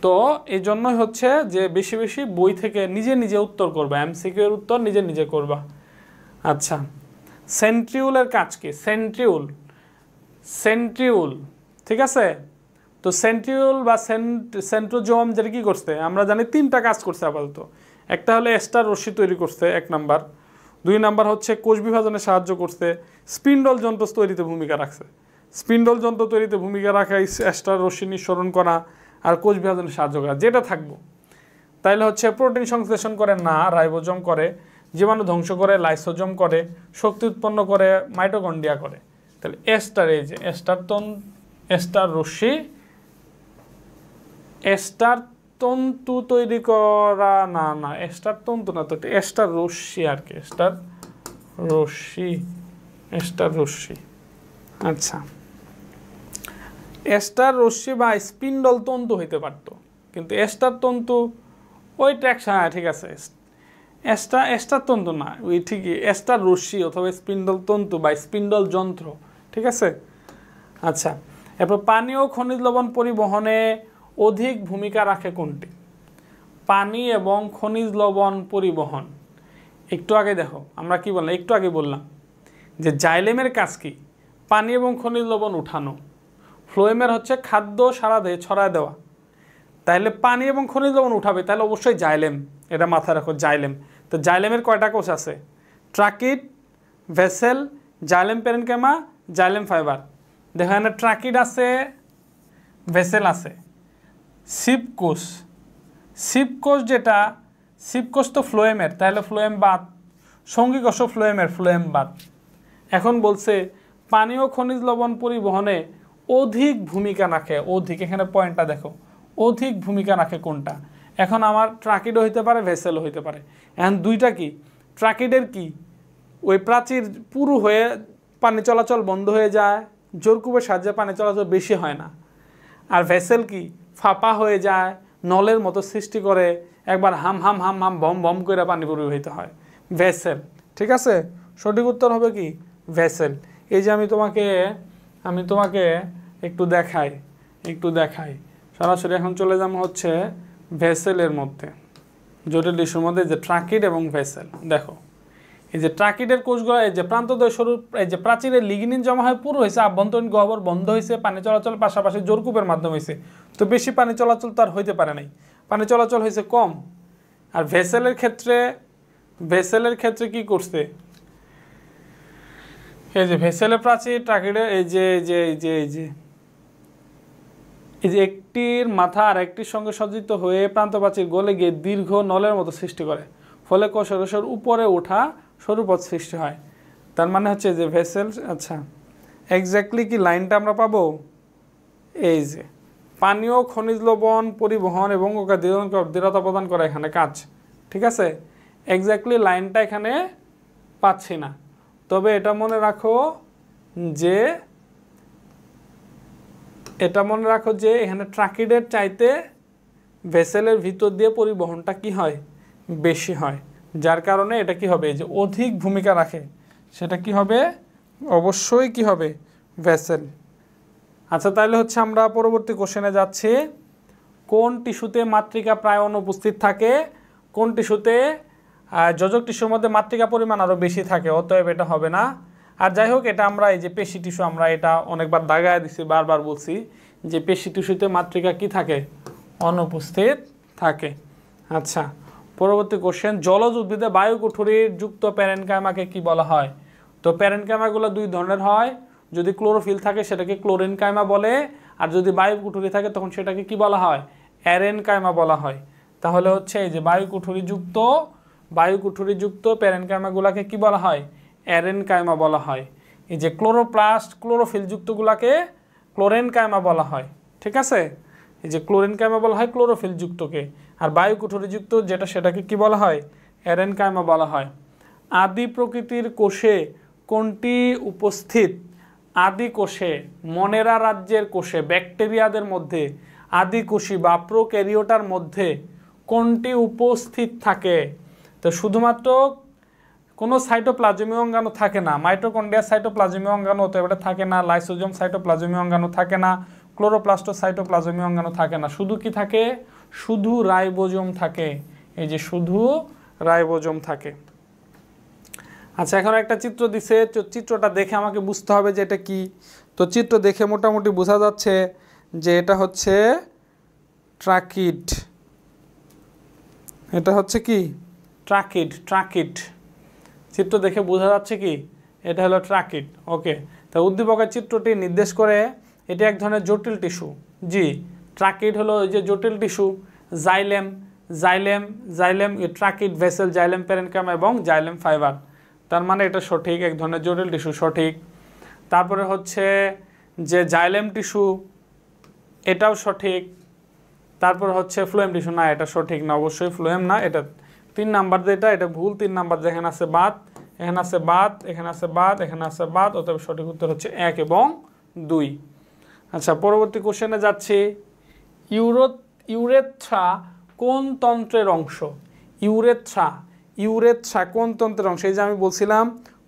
তো এই জন্যই হচ্ছে যে বেশি বেশি বই থেকে নিজে নিজে উত্তর করবা, এমসিকিউ এর উত্তর নিজে নিজে করবা। আচ্ছা, সেন্ট্রিউলের কাজ কি? সেন্ট্রিউল, ঠিক আছে। তো সেন্ট্রিউল বা সেন্ট্রোজোম যেটা কি করছে, আমরা জানি 3টা কাজ করছে আপাতত। একটা হলো এস্টার রশ্মি তৈরি করছে 1 নাম্বার, 2 নাম্বার হচ্ছে কোষ বিভাজনে সাহায্য করছে, স্পিন্ডল যন্ত্র তৈরিতে ভূমিকা রাখছে। স্পিন্ডল যন্ত্র তৈরিতে ভূমিকা রাখা, এস্টার রশ্মি নিঃসরণ করা আর কোষ বিভাজনে সাহায্য করা, যেটা থাকবো। তাইলে হচ্ছে প্রোটিন সংশ্লেষণ করে না, রাইবোজোম করে, জীবাণু ধ্বংস করে লাইসোজোম করে, শক্তি উৎপন্ন করে মাইটোকন্ড্রিয়া করে। তাহলে এস্টার, এই যে এস্টার রশ্মি, এস্টার তন্তু তৈরি করা, না এস্টার তন্তু না, তো এস্টার রশ্মি আর কি, এস্টার রশ্মি। আচ্ছা, এস্টার রশ্মি বা স্পিন্ডল তন্তু হইতে পারতো, কিন্তু এস্টার তন্তু ওই ট্র্যাকশন, হ্যাঁ ঠিক আছে, এস্টার তন্তু না, ওই ঠিকই এস্টার রশ্মি অথবা স্পিন্ডল তন্তু বা স্পিন্ডল যন্ত্র, ঠিক আছে। আচ্ছা, এরপর পানি ও খনিজ লবণ পরিবহনে অধিক ভূমিকা রাখে কোনটি? পানি এবং খনিজ লবণ পরিবহন। একটু আগে দেখো আমরা কি বললাম, একটু আগে বললাম যে জাইলেমের কাজ কি? পানি এবং খনিজ লবণ উঠানো। ফ্লোয়েমের হচ্ছে খাদ্য সারা দেহে ছড়ায় দেওয়া। তাহলে পানি এবং খনিজ লবণ উঠাবে, তাহলে অবশ্যই জাইলেম, এটা মাথায় রাখো, জাইলেম। তো জাইলেমের কয়টা কোষ আছে? Tracheid, vessel, xylem parenchyma, xylem fibre. দেখো এখানে ট্রাকিড আছে, ভেসেল আছে, শিবকোষ যেটা, শিবকোষ তো ফ্লোয়েমের, তাহলে ফ্লোয়েম বাদ, সঙ্গী কোষ ফ্লোয়েম বাদ। এখন বলছে পানি ও খনিজ লবণ পরিবহনে অধিক ভূমিকা রাখে, অধিক, এখানে পয়েন্টটা দেখো, অধিক ভূমিকা রাখে কোনটা? এখন আমার ট্রাকিডও হইতে পারে, ভেসেলও হইতে পারে। এখন দুইটা কি, ট্রাকিডের কি, ওই প্রাচীর পুরু হয়ে পানি চলাচল বন্ধ হয়ে যায়, জোরকূপের সাহায্যে পানি চলাচল বেশি হয় না। আর ভেসেল কি, ফাঁপা হয়ে যায়, নলের মতো সৃষ্টি করে, একবার হাম হাম হাম হাম বম বম করে পানি পরিবাহিত হয়, ভেসেল। ঠিক আছে, সঠিক উত্তর হবে কি, ভেসেল। এই যে আমি তোমাকে একটু দেখাই সরাসরি এখন চলে যাবো হচ্ছে ভেসেলের মধ্যে, জটিল টিস্যুর মধ্যে, যে ট্রাকিড এবং ভেসেল। দেখো এই যে ট্রাকিডের কোষগুলো, এই যে প্রান্তদ্বয় স্বরূপ, এই যে প্রাচীরের লিগনিন জমা হয় পুরো হয়েছে, আভ্যন্তরীণ গহ্বর বন্ধ হয়েছে, পানি চলাচল পাশাপাশি জোরকূপের মাধ্যমে হয়েছে। তো বেশি পানি চলাচল তার হইতে পারে নাই, পানি চলাচল হয়েছে কম। আর ভেসেলের ক্ষেত্রে কি করছে, এই যে ভেসেলের প্রাচীর ট্রাকিডের এই যে একটির মাথা আর একটির সঙ্গে সজ্জিত হয়ে প্রান্তপ্রাচীর গলে গিয়ে দীর্ঘ নলের মতো সৃষ্টি করে, ফলে কোষের উপরে ওঠা সরুপথ সৃষ্টি হয়। তার মানে হচ্ছে যে ভেসেল। আচ্ছা, এক্স্যাক্টলি কি লাইনটা আমরা পাবো, এই যে পানীয় খনিজ লবণ পরিবহন এবং ওকে দৃঢ়তা প্রদান করা এখানে কাজ। ঠিক আছে, এক্স্যাক্টলি লাইনটা এখানে পাচ্ছি না, তবে এটা মনে রাখো যে এখানে ট্রাকিডের চাইতে ভেসেলের ভিতর দিয়ে পরিবহনটা কি হয়, বেশি হয়, যার কারণে এটা কি হবে, যে অধিক ভূমিকা রাখে, সেটা কি হবে, অবশ্যই কি হবে, ভেসেল। আচ্ছা, তাহলে হচ্ছে আমরা পরবর্তী কোশ্চেনে যাচ্ছি। কোন টিস্যুতে মাতৃকা প্রায় অনুপস্থিত থাকে? কোন টিস্যুতে? যোজক টিস্যুর মধ্যে মাতৃকা পরিমাণ আরও বেশি থাকে, অতএব এটা হবে না। আর যাই হোক, এটা আমরা এই যে পেশি টিস্যু, আমরা এটা অনেকবার দাগায় দিছি, বারবার বলছি যে পেশি টিস্যুতে মাতৃকা কি থাকে, অনুপস্থিত থাকে। আচ্ছা, পরবর্তী কোশ্চেন, জলজ উদ্ভিদে বায়ুকুঠুরির যুক্ত প্যারেনকাইমাকে কি বলা হয়? তো প্যারেনকাইমাগুলো দুই ধরনের হয়, যদি ক্লোরোফিল থাকে সেটাকে ক্লোরেনকাইমা বলে, আর যদি বায়ুকুঠুরি থাকে তখন সেটাকে কি বলা হয়, অ্যারেনকাইমা বলা হয়। তাহলে হচ্ছে এই যে বায়ুকুঠুরিযুক্ত প্যারেনকাইমাগুলোকে কি বলা হয়, অ্যারেনকাইমা বলা হয়। এই যে ক্লোরোপ্লাস্ট ক্লোরোফিল যুক্তগুলোকে ক্লোরেনকাইমা বলা হয়। ঠিক আছে, এই যে ক্লোরেনকাইমা বলা হয় ক্লোরোফিল যুক্তকে, আর বায়ু কুঠুরিযুক্ত যেটা সেটাকে কি বলা হয়? অ্যারেনকাইমা বলা হয়। আদি প্রকৃতির কোষে কোনটি উপস্থিত? আদি কোষে, মনেরা রাজ্যের কোষে, ব্যাকটেরিয়াদের মধ্যে, আদি কোষী বা প্রোক্যারিওটার মধ্যে কোনটি উপস্থিত থাকে? তো শুধুমাত্র কোনো সাইটোপ্লাজমীয় অঙ্গাণু থাকে না, মাইটোকন্ড্রিয়া সাইটোপ্লাজমীয় অঙ্গাণু তো এবারে থাকে না, লাইসোজোম সাইটোপ্লাজমীয় অঙ্গাণু থাকে না, ক্লোরোপ্লাস্ট সাইটোপ্লাজমীয় অঙ্গাণু থাকে না, শুধু কি থাকে? শুধু রাইবোজোম থাকে। এই যে শুধু রাইবোজোম থাকে। আচ্ছা, এখন একটা চিত্র দিছে, চিত্রটা দেখে আমাকে বুঝতে হবে যে এটা কি। তো চিত্র দেখে মোটামুটি বোঝা যাচ্ছে যে এটা হচ্ছে ট্রাকিড। এটা হচ্ছে কি? ট্রাকিড। ট্রাকিড চিত্র দেখে বোঝা যাচ্ছে কি এটা হলো ট্রাকিড। ওকে, তো উদ্দীপকের চিত্রটি নির্দেশ করে এটি এক ধরনের জটিল টিস্যু। জি, ট্রাকিড হলো ওই যে জটিল tissue, xylem xylem xylem tracheid vessel, xylem parenchyma এবং জাইলেম ফাইবার। তার মানে এটা সঠিক, এক ধরনের জটিল টিস্যু, সঠিক। তারপরে হচ্ছে যে জাইলেম টিস্যু, এটাও সঠিক। তারপর হচ্ছে ফ্লোয়েম টিস্যু, না এটা সঠিক না, অবশ্যই ফ্লোয়েম না, এটা 3 নাম্বার যেটা এটা ভুল। 3 নাম্বার যেখানে আছে বাদ, এখানে আছে বাদ, এখানে আছে বাদ, এখানে আছে বাদ, অতএব সঠিক উত্তর হচ্ছে 1 এবং 2। আচ্ছা, পরবর্তী কোশ্চেনে যাচ্ছি। ইউরেথ্রা কোন তন্ত্রের অংশ? ইউরেথ্রা, ইউরেথ্রা কোন তন্ত্রের অংশ? এই যে আমি বলছিলাম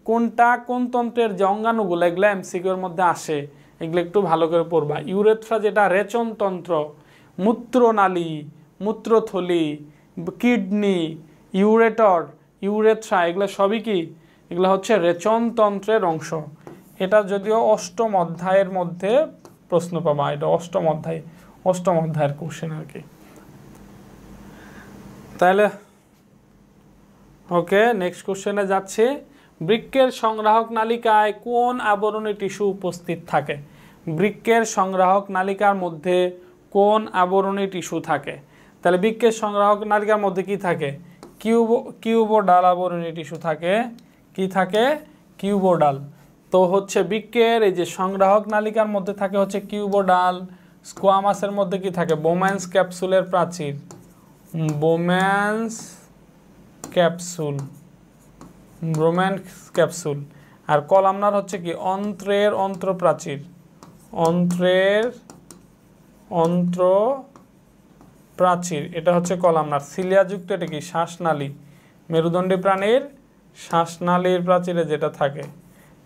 কোনটা কোন তন্ত্রের যে অঙ্গাণুগুলো, এগুলো এমসিকিউর মধ্যে আসে, এগুলো একটু ভালো করে পড়বা। ইউরেথ্রা যেটা রেচনতন্ত্র, মূত্রনালী, মূত্রথলি, কিডনি, ইউরেটর, ইউরেথ্রা, এগুলো সবই কি? এগুলো হচ্ছে রেচনতন্ত্রের অংশ। এটা যদিও অষ্টম অধ্যায়ের মধ্যে প্রশ্ন পাবা, এটা অষ্টম অধ্যায়ের কোশ্চেন আর কি। তাহলে ওকে, নেক্সট কোশ্চেনে যাচ্ছে। বৃক্কের সংগ্রাহক নালিকায় কোন আবরণী টিস্যু উপস্থিত থাকে? বৃক্কের সংগ্রাহক নালিকার মধ্যে কোন আবরণী টিস্যু থাকে? তাহলে বৃক্কের সংগ্রাহক নালিকার মধ্যে কি থাকে? কিউবোডাল আবরণী টিস্যু থাকে। কি থাকে? কিউবোডাল। তো হচ্ছে বৃক্কের এই যে সংগ্রাহক নালিকার মধ্যে থাকে হচ্ছে কিউবোডাল। স্কোয়ামাসের মধ্যে কি থাকে? বোম্যান্স ক্যাপসুলের প্রাচীর, বোম্যান্স ক্যাপসুল, ব্রোম্যান্স ক্যাপসুল। আর কলামনার হচ্ছে কি? অন্ত্রের অন্ত্রপ্রাচীর, অন্ত্রের অন্ত্রপ্রাচীর, এটা হচ্ছে কলামনার। সিলিয়াযুক্ত এটা কি? শ্বাসনালী, মেরুদণ্ডী প্রাণীর শ্বাসনালীর প্রাচীরে যেটা থাকে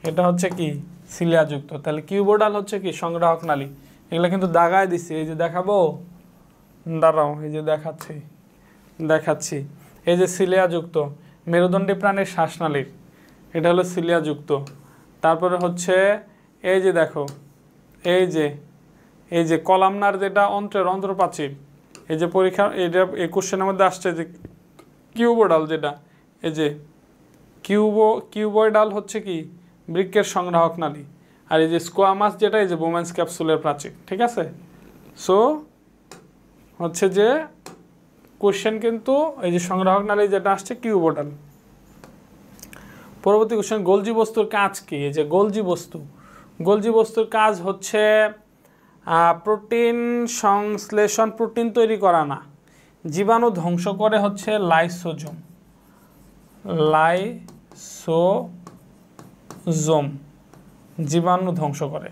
এটা হচ্ছে কি? সিলিয়াযুক্ত। তাহলে কিউবোডাল হচ্ছে কি? সংগ্রাহক নালী। এগুলো কিন্তু দাগায় দিছি, এই যে দেখাবো, দাঁড়াও, এই যে দেখাচ্ছি। এই যে সিলিয়াযুক্ত, মেরুদণ্ডী প্রাণীর শ্বাসনালীর, এটা হলো সিলিয়াযুক্ত। তারপরে হচ্ছে এই যে দেখো, এই যে কলামনার যেটা অন্ত্রের অন্ত্রপ্রাচীর, এই যে পরীক্ষা এটা এই কোশ্চেনের মধ্যে আসছে যে কিউবোডাল যেটা, এই যে কিউবয়েডাল হচ্ছে কি? বৃক্কের সংগ্রাহক নালী। আর এই যে স্কোয়ামাস যেটা, এই যে বোম্যান্স ক্যাপসুলের প্রাচীর। ঠিক আছে, সো হচ্ছে যে কোশ্চেন কিন্তু এই যে সংগ্রাহক নালী যেটা আসছে কিউবোডাল। পরবর্তী কোশ্চেন, গোলজি বস্তুর কাজ কি? এই যে গোলজি বস্তুর কাজ হচ্ছে প্রোটিন সংশ্লেষণ, প্রোটিন তৈরি করা না, জীবাণু ধ্বংস করে হচ্ছে লাইসোজোম, জীবাণু ধ্বংস করে।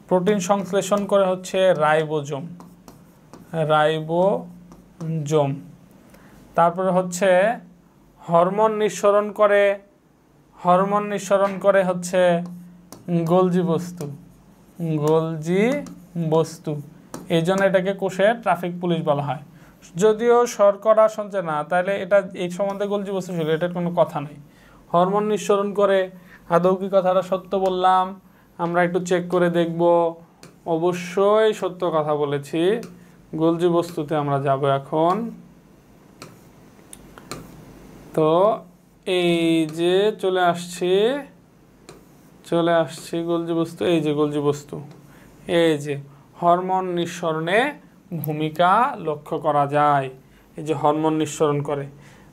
প্রোটিন সংশ্লেষণ করে হচ্ছে রাইবোজোম। তারপরে হচ্ছে হরমোন নিঃসরণ করে হচ্ছে গোলজি বস্তু। এই জন্য এটাকে কোষে ট্রাফিক পুলিশ বলা হয়। যদিও শর্করা সঞ্চয় না, তাহলে এটা এই সম্বন্ধে গোলজি বস্তু ছিল, এটার কোনো কথা নেই। হরমোন নিঃসরণ করে, আদৌ কি কথাটা সত্য বললাম? আমরা একটু চেক করে দেখব। অবশ্যই সত্য কথা বলেছি। গোলজি বস্তুতে আমরা যাব এখন। তো এই যে চলে আসছি গোলজি বস্তু। এই যে গোলজি বস্তু, এই যে হরমোন নিঃসরণে ভূমিকা লক্ষ্য করা যায়। এই যে হরমোন নিঃসরণ করে,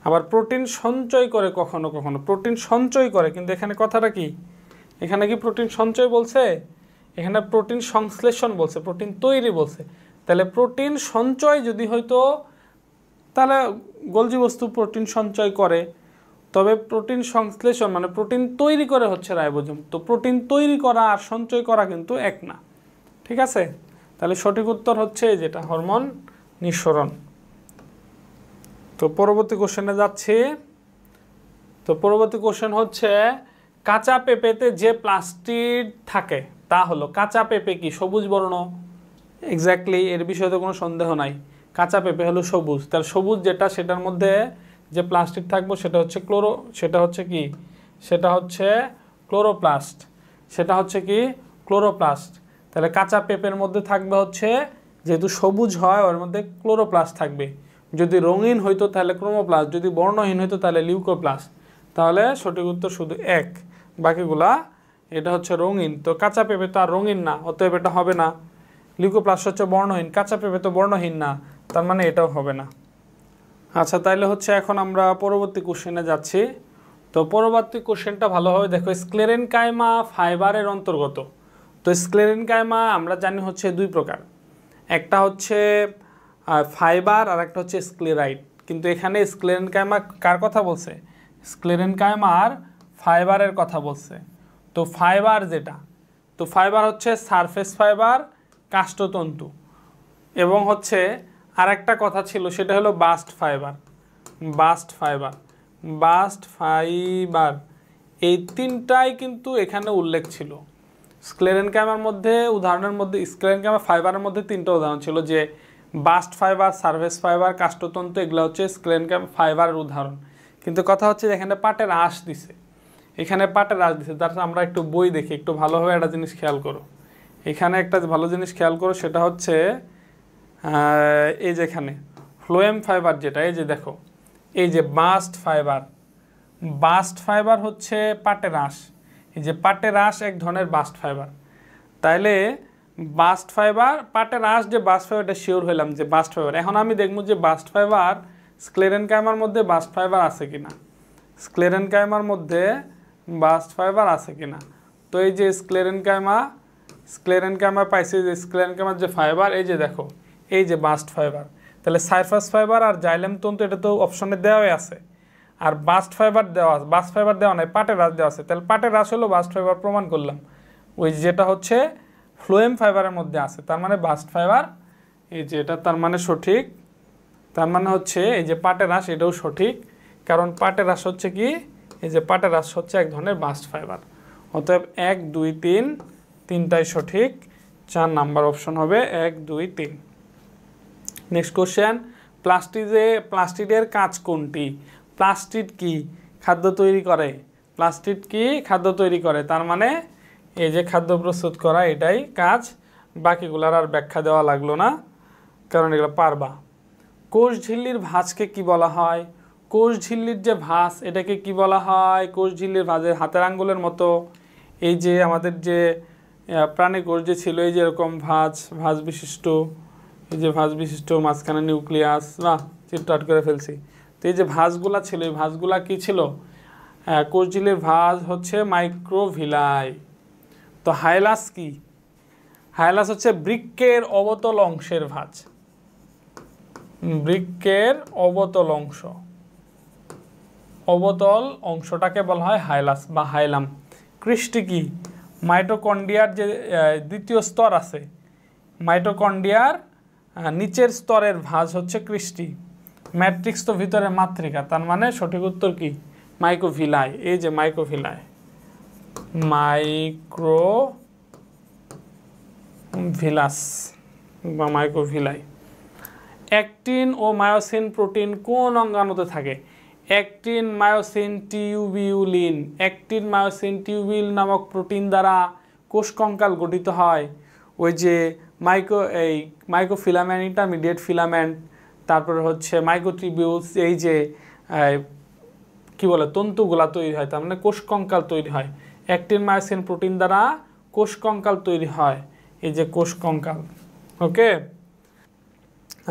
আবার প্রোটিন সঞ্চয় করে, কখনো কখনো প্রোটিন সঞ্চয় করে। কিন্তু এখানে কথাটা কি? এখানে কি প্রোটিন সঞ্চয় বলছে? এখানে প্রোটিন সংশ্লেষণ বলছে, প্রোটিন তৈরি বলছে। তাহলে প্রোটিন সঞ্চয় যদি হয়তো তাহলে গোলজি বস্তু প্রোটিন সঞ্চয় করে, তবে প্রোটিন সংশ্লেষণ মানে প্রোটিন তৈরি করে হচ্ছে রাইবোজোম। তো প্রোটিন তৈরি করা আর সঞ্চয় করা কিন্তু এক না, ঠিক আছে? তাহলে সঠিক উত্তর হচ্ছে যেটা হরমোন নিঃসরণ। তো পরবর্তী কোশ্চেনে যাচ্ছি। তো পরবর্তী কোশ্চেন হচ্ছে কাঁচা পেঁপেতে যে প্লাস্টিড থাকে তা হলো, কাঁচা পেঁপে কি সবুজ বর্ণ? এক্স্যাক্টলি, এর বিষয়ে তো কোনো সন্দেহ নাই, কাঁচা পেঁপে হলো সবুজ। তার সবুজ যেটা, সেটার মধ্যে যে প্লাস্টিক থাকবে সেটা হচ্ছে সেটা হচ্ছে কি, সেটা হচ্ছে ক্লোরোপ্লাস্ট, সেটা হচ্ছে কি ক্লোরোপ্লাস্ট। তাহলে কাঁচা পেঁপের মধ্যে থাকবে হচ্ছে, যেহেতু সবুজ হয় ওর মধ্যে ক্লোরোপ্লাস্ট থাকবে। যদি রঙিন হইতো তাহলে ক্রোমোপ্লাস্ট, যদি বর্ণহীন হইতো তাহলে লিউকোপ্লাস্ট। তাহলে সঠিক উত্তর শুধু এক, বাকিগুলা এটা হচ্ছে রঙিন। তো কাঁচা পেঁপে তো আর রঙিন না, অতএব এটা হবে না। লিউকোপ্লাস্ট হচ্ছে বর্ণহীন, কাঁচা পেঁপে তো বর্ণহীন না, তার মানে এটাও হবে না। আচ্ছা, তাইলে হচ্ছে এখন আমরা পরবর্তী কোশ্চেনে যাচ্ছি। তো পরবর্তী কোশ্চেনটা ভালোভাবে দেখো, স্ক্লেরেনকাইমা ফাইবারের অন্তর্গত। তো স্ক্লেরেনকাইমা আমরা জানি হচ্ছে দুই প্রকার, একটা হচ্ছে ফাইবার আর একটা হচ্ছে স্ক্লেরাইড। কিন্তু এখানে স্ক্লেরেনকাইমা কার কথা বলছে? স্ক্লেরেনকাইমার ফাইবারের কথা বলছে। তো ফাইবার যেটা, তো ফাইবার হচ্ছে সারফেস ফাইবার, কাষ্ঠতন্তু, এবং হচ্ছে আর একটা কথা ছিল সেটা হলো bast fibre. Bast fibre, bast fibre, এই তিনটাই কিন্তু এখানে উল্লেখ ছিল। স্ক্লেরেনকাইমার মধ্যে উদাহরণের মধ্যে, স্ক্লেরেনকাইমার ফাইবারের মধ্যে তিনটা উদাহরণ ছিল, যে বাস্ট ফাইবার, সারফেস ফাইবার, কাষ্ঠতন্তু, এগুলো হচ্ছে স্ক্লেরেনকাইমার ফাইবারের উদাহরণ। কিন্তু কথা হচ্ছে এখানে পাটের আঁশ দিছে, এখানে পাটের আঁশ দিছে। তার আমরা একটু বই দেখি, একটু ভালোভাবে একটা জিনিস খেয়াল করো। এখানে একটা ভালো জিনিস খেয়াল করো, সেটা হচ্ছে এই যেখানে ফ্লোয়েম ফাইবার যেটা, এই যে দেখো, এই যে বাস্ট ফাইবার, বাস্ট ফাইবার হচ্ছে পাটের আঁশ। এই যে পাটের আঁশ এক ধরনের বাস্ট ফাইবার। তাইলে বাস্ট ফাইবার, পাটের আঁশ যে বাস্ট ফাইবার, এটা শিওর হইলাম যে বাস্ট ফাইবার। এখন আমি দেখবো যে বাস্ট ফাইবার স্ক্লেরেনকাইমার মধ্যে বাস্ট ফাইবার আছে কিনা, স্ক্লেরেনকাইমার মধ্যে বাস্ট ফাইবার আছে কিনা। তো এই যে স্ক্লেরেনকাইমা পাইছে, যে স্ক্লেরেনকাইমার যে ফাইবার, এই যে দেখো, এই যে বাস্ট ফাইবার। তাহলে সারফেস ফাইবার আর জাইলেম তন্তু, এটা তো অপশনে দেওয়াই আছে। আর বাস্ট ফাইবার দেওয়া আছে, বাস্ট ফাইবার দেওয়া নাই, পাটের আঁশ দেওয়া আছে। তাহলে পাটের আঁশ হলো বাস্ট ফাইবার, প্রমাণ করলাম। ওই যেটা হচ্ছে ফ্লোয়েম ফাইবারের মধ্যে আছে, তার মানে বাস্ট ফাইবার, এই যে এটা তার মানে সঠিক। তার মানে হচ্ছে এই যে পাটের আঁশ, এটাও সঠিক, কারণ পাটের আঁশ হচ্ছে কি, এই যে পাটের আঁশ হচ্ছে এক ধরনের বাস্ট ফাইবার। অতএব 1, 2, 3, তিনটাই সঠিক। 4 নাম্বার অপশন হবে 1, 2, 3। নেক্সট কোশ্চেন, প্লাস্টিডের কাজ কোনটি? প্লাস্টিড কি? খাদ্য তৈরি করে। প্লাস্টিড কি? খাদ্য তৈরি করে। তার মানে এই যে খাদ্য প্রস্তুত করা, এটাই কাজ। বাকিগুলার আর ব্যাখ্যা দেওয়া লাগলো না, কারণ এগুলো পারবা। কোষ ঝিল্লির ভাঁজকে কি বলা হয়? কোষ ঝিল্লির যে ভাঁজ, এটাকে কি বলা হয়? কোষ ঝিল্লির ভাঁজের হাতের আঙ্গুলের মতো, এই যে আমাদের যে প্রাণী কোষ যে ছিল, এই যে এরকম ভাঁজ বিশিষ্ট, এই যে ভাঁজ বিশিষ্ট, মাঝখানে নিউক্লিয়াস, না চিত্র আট করে ফেলছি। তো এই যে ভাঁজগুলা ছিল, এই ভাঁজগুলা কি ছিল? কোষ ঝিল্লির ভাঁজ হচ্ছে মাইক্রোভিলাই। তো হাইলাস কি? হাইলাস হচ্ছে বৃক্কের অবতল অংশের ভাঁজ, বৃক্কের অবতল অংশ, অবতল অংশটাকে বলা হয় হাইলাস বা হাইলাম। ক্রিস্টি কি? মাইটোকন্ড্রিয়ার যে দ্বিতীয় স্তর আছে, মাইটোকন্ড্রিয়ার নিচের স্তরের ভাঁজ হচ্ছে ক্রিস্টি। ম্যাট্রিক্স তো ভিতরে মাতৃকা, তার মানে সঠিক উত্তর কি? মাইক্রোভিলাই। এই যে মাইক্রোভিলাই, মাইক্রোভিলাস বা মাইক্রোভিলাই। অ্যাক্টিন ও মায়োসিন প্রোটিন কোন অঙ্গাণুতে থাকে? Actin, myosin, tubulin. Actin, myosin, tubule নামক প্রোটিন দ্বারা কোষ কঙ্কাল গঠিত হয়। ওই যে মাইক্রোফিলামেন্ট, ইন্টারমিডিয়েট ফিলামেন্ট, তারপরে হচ্ছে মাইক্রোটিবিউলস, এই যে কি বলে তন্তুগুলা তৈরি হয়, তার মানে কোষ কঙ্কাল তৈরি হয়। অ্যাক্টিন, মায়োসিন প্রোটিন দ্বারা কোষ কঙ্কাল তৈরি হয়, এই যে কোষ কঙ্কাল। ওকে,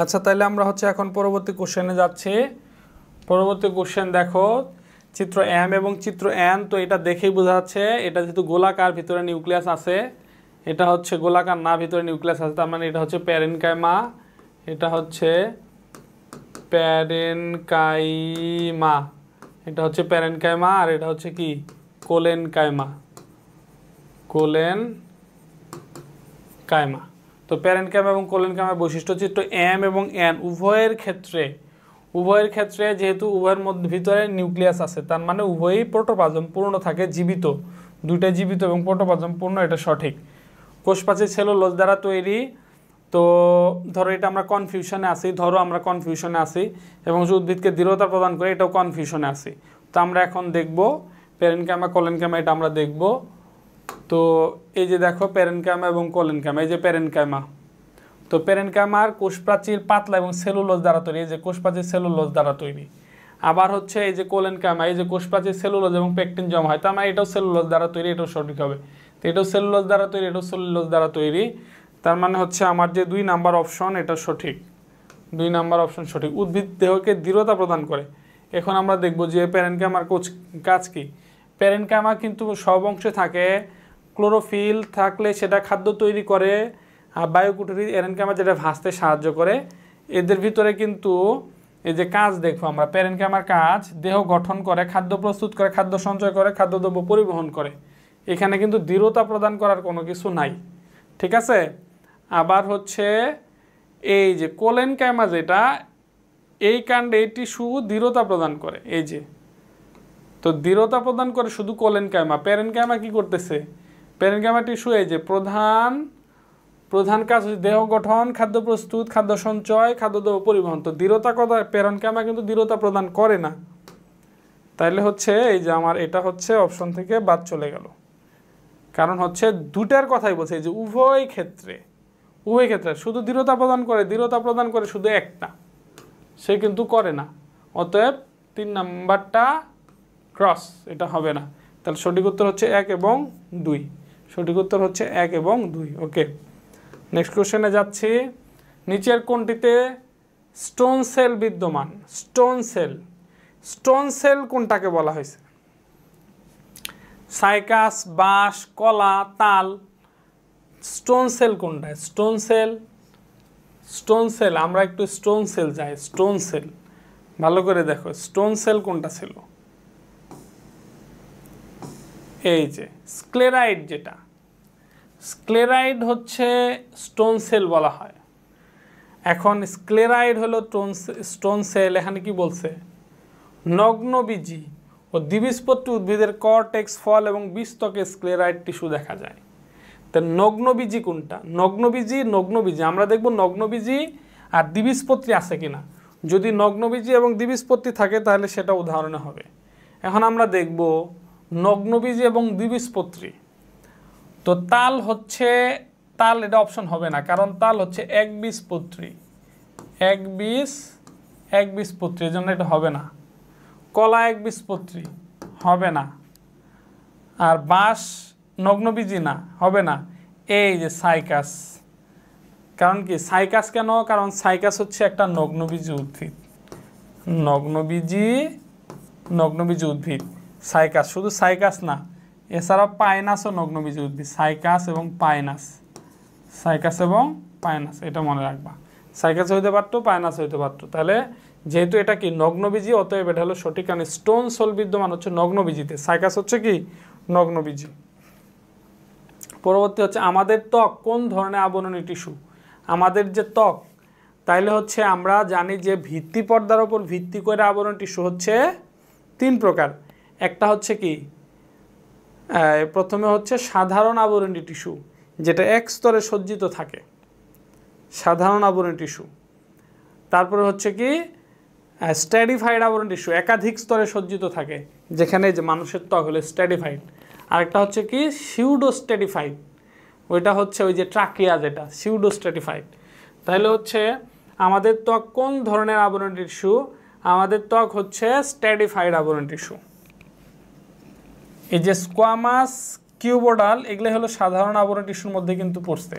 আচ্ছা, তাহলে আমরা হচ্ছে এখন পরবর্তী কোশ্চেনে যাচ্ছি। পরবর্তী কোশ্চেন দেখো, চিত্র এম এবং চিত্র এন। তো এটা দেখেই বোঝা যাচ্ছে এটা যেহেতু গোলাকার, ভিতরে নিউক্লিয়াস আছে। এটা হচ্ছে গোলাকার না, ভিতরে নিউক্লিয়াস আছে, তার মানে এটা হচ্ছে প্যারেনকাইমা, এটা হচ্ছে প্যারেনকাইমা, এটা হচ্ছে প্যারেনকাইমা, আর এটা হচ্ছে কি কোলেনকাইমা। কোলেনকাইমা। তো প্যারেনকাইমা এবং কোলেনকাইমার বৈশিষ্ট্য হচ্ছে একটু এম এবং এন উভয়ের ক্ষেত্রে যেহেতু উভয়ের মধ্যে ভিতরে নিউক্লিয়াস আছে, তার মানে উভয়ই প্রোটোপ্লাজম পূর্ণ থাকে, জীবিত, দুইটাই জীবিত এবং প্রোটোপ্লাজম পূর্ণ, এটা সঠিক। কোষপ্রাচীর সেলুলোজ দ্বারা তৈরি। তো ধরো এটা আমরা কনফিউশনে আছি, এবং যে উদ্ভিদকে দৃঢ়তা প্রদান করে, এটাও কনফিউশনে আছি। তো আমরা এখন দেখব প্যারেনকাইমা কোলেনকাইমা, এটা আমরা দেখব। তো এই যে দেখো প্যারেনকাইমা এবং কোলেনকাইমা, এই যে প্যারেনকাইমা। তো প্যারেনকাইমার কোষপ্রাচীর পাতলা এবং সেলুলোজ দ্বারা তৈরি, এই যে কোষপ্রাচীর সেলুলোজ দ্বারা তৈরি। আবার হচ্ছে এই যে কোলেনকাইমা, এই যে কোষপ্রাচীর সেলুলোজ এবং পেকটিন জমা হয়, তার মানে এটাও সেলুলোজ দ্বারা তৈরি, এটাও সঠিক হবে। তো এটাও সেলুলোজ দ্বারা তৈরি, এটাও সেলুলোজ দ্বারা তৈরি। তার মানে হচ্ছে আমার যে 2 নাম্বার অপশন এটা সঠিক, 2 নাম্বার অপশন সঠিক। উদ্ভিদ দেহকে দৃঢ়তা প্রদান করে। এখন আমরা দেখব যে প্যারেনকাইমার কাজ কি। প্যারেনকাইমা কিন্তু সব অংশে থাকে। ক্লোরোফিল থাকলে সেটা খাদ্য তৈরি করে, আর বায়োকুটরি প্যারেনকাইমা যেটা ভাসতে সাহায্য করে। এদের ভিতরে কিন্তু এই যে কাজ দেখবো আমরা, প্যারেনকাইমার কাজ দেহ গঠন করে, খাদ্য প্রস্তুত করে, খাদ্য সঞ্চয় করে, খাদ্যদ্রব্য পরিবহন করে। এখানে কিন্তু দৃঢ়তা প্রদান করার কোনো কিছু নাই, ঠিক আছে। আবার হচ্ছে এই যে কোলেনকাইমা, যেটা এই কাণ্ডে এই টিস্যু দৃঢ়তা প্রদান করে, এই যে, তো দৃঢ়তা প্রদান করে শুধু কোলেনকাইমা। প্যারেনকাইমা কি করতেছে, প্যারেনকাইমা টিস্যু এই যে প্রধান কাজ হচ্ছে দেহ গঠন, খাদ্য প্রস্তুত, খাদ্য সঞ্চয়, খাদ্যদ্রব্য পরিবহন। তো দৃঢ়তা কথা, প্যারেনকাইমা কিন্তু দৃঢ়তা প্রদান করে না। তাইলে হচ্ছে এই যে আমার এটা হচ্ছে অপশন থেকে বাদ চলে গেল, কারণ হচ্ছে দুটার কথাই বলছে, এই যে উভয় ক্ষেত্রে শুধু দৃঢ়তা প্রদান করে শুধু একটা, সে কিন্তু করে না। অতএব 3 নাম্বারটা ক্রস, এটা হবে না। তাহলে সঠিক উত্তর হচ্ছে 1 এবং 2, সঠিক উত্তর হচ্ছে 1 এবং 2। ওকে, নেক্সট কোশ্চেনে যাচ্ছি। নিচের কোনটিতে স্টোন সেল বিদ্যমান? স্টোন সেল কোনটাকে বলা হয়েছে? সাইকাস, বাঁশ, কলা, তাল। স্টোন সেল কোনটা? স্টোন সেল আমরা একটু স্টোন সেল যাই। স্টোন সেল ভালো করে দেখো, স্টোন সেল কোনটা ছিল? এই যে স্ক্লেরাইড, যেটা স্ক্লেরাইড হচ্ছে স্টোন সেল বলা হয়। এখন স্ক্লেরাইড হলো স্টোন সেল। এখানে কি বলছে? নগ্নবীজি ও দ্বিবীজপত্রী উদ্ভিদের কর্টেক্স, ফল এবং বীজত্বকে স্ক্লেরাইড টিস্যু দেখা যায়। তো নগ্নবীজি কোনটা? নগ্নবীজি আমরা দেখব নগ্নবীজি আর দ্বিবীজপত্রী আছে কিনা। যদি নগ্নবীজি এবং দ্বিবীজপত্রী থাকে তাহলে সেটা উদাহরণে হবে। এখন আমরা দেখব নগ্নবীজি এবং দ্বিবীজপত্রী। তো তাল এটা অপশন হবে না, কারণ তাল হচ্ছে একবীজপত্রী, এর জন্য এটা হবে না। কলা একবীজপত্রী, হবে না। আর বাঁশ নগ্নবীজি না, হবে না। এই যে সাইকাস, কারণ কি সাইকাস কেন? কারণ সাইকাস হচ্ছে একটা নগ্নবীজি উদ্ভিদ। নগ্নবীজি উদ্ভিদ সাইকাস, শুধু সাইকাস না, এছাড়াও পাইনাসও নগ্নবীজি উদ্ভিদ। সাইকাস এবং পাইনাস, এটা মনে রাখবা। সাইকাস হইতে পারতো, পাইনাস হইতে পারতো। তাহলে যেহেতু এটা কি নগ্নবীজি, অতএব এটা হলো সঠিক, কারণ স্টোন সেল বিদ্যমান হচ্ছে নগ্নবীজিতে, সাইকাস হচ্ছে কি নগ্নবীজি। পরবর্তী হচ্ছে আমাদের ত্বক কোন ধরনের আবরণী টিস্যু? আমাদের যে ত্বক, তাইলে হচ্ছে আমরা জানি যে ভিত্তি পর্দার উপর ভিত্তি করে আবরণী টিস্যু হচ্ছে 3 প্রকার। একটা হচ্ছে কি, প্রথমে হচ্ছে সাধারণ আবরণী টিস্যু, যেটা এক স্তরে সজ্জিত থাকে, সাধারণ আবরণী টিস্যু। তারপরে হচ্ছে কি স্ট্র্যাটিফাইড আবরণী টিস্যু, একাধিক স্তরে সজ্জিত থাকে, যেখানে যে মানুষের ত্বক হলো স্ট্র্যাটিফাইড। আরেকটা হচ্ছে কি সিউডোস্ট্র্যাটিফাইড, ওইটা হচ্ছে ওই যে ট্রাকিয়া, যেটা সিউডোস্ট্র্যাটিফাইড। তাহলে হচ্ছে আমাদের ত্বক কোন ধরনের আবরণী টিস্যু? আমাদের ত্বক হচ্ছে স্ট্র্যাটিফাইড আবরণী টিস্যু। এই যে স্কোয়ামাস, কিউবোডাল, এগুলো হলো সাধারণ আবরণী টিস্যুর মধ্যে কিন্তু পড়ছে,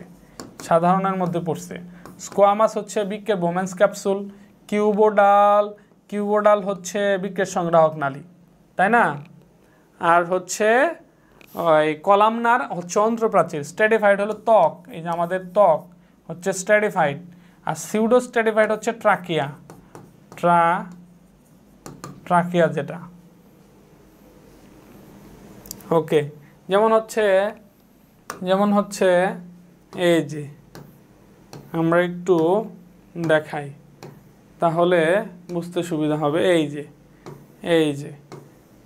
সাধারণের মধ্যে পড়ছে। স্কোয়ামাস হচ্ছে বৃক্কের বোমেন্স ক্যাপসুল, কিউবোডাল হচ্ছে বৃক্কের সংগ্রাহক নালী, তাই না? আর হচ্ছে ওই কলামনার হচ্ছে অন্ত্রপ্রাচীর। স্ট্র্যাটিফাইড হলো ত্বক, এই যে আমাদের ত্বক হচ্ছে স্ট্র্যাটিফাইড। আর সিউডোস্ট্র্যাটিফাইড হচ্ছে ট্রাকিয়া। ট্রাকিয়া যেটা। ওকে, যেমন হচ্ছে এই যে আমরা একটু দেখাই তাহলে বুঝতে সুবিধা হবে। এই যে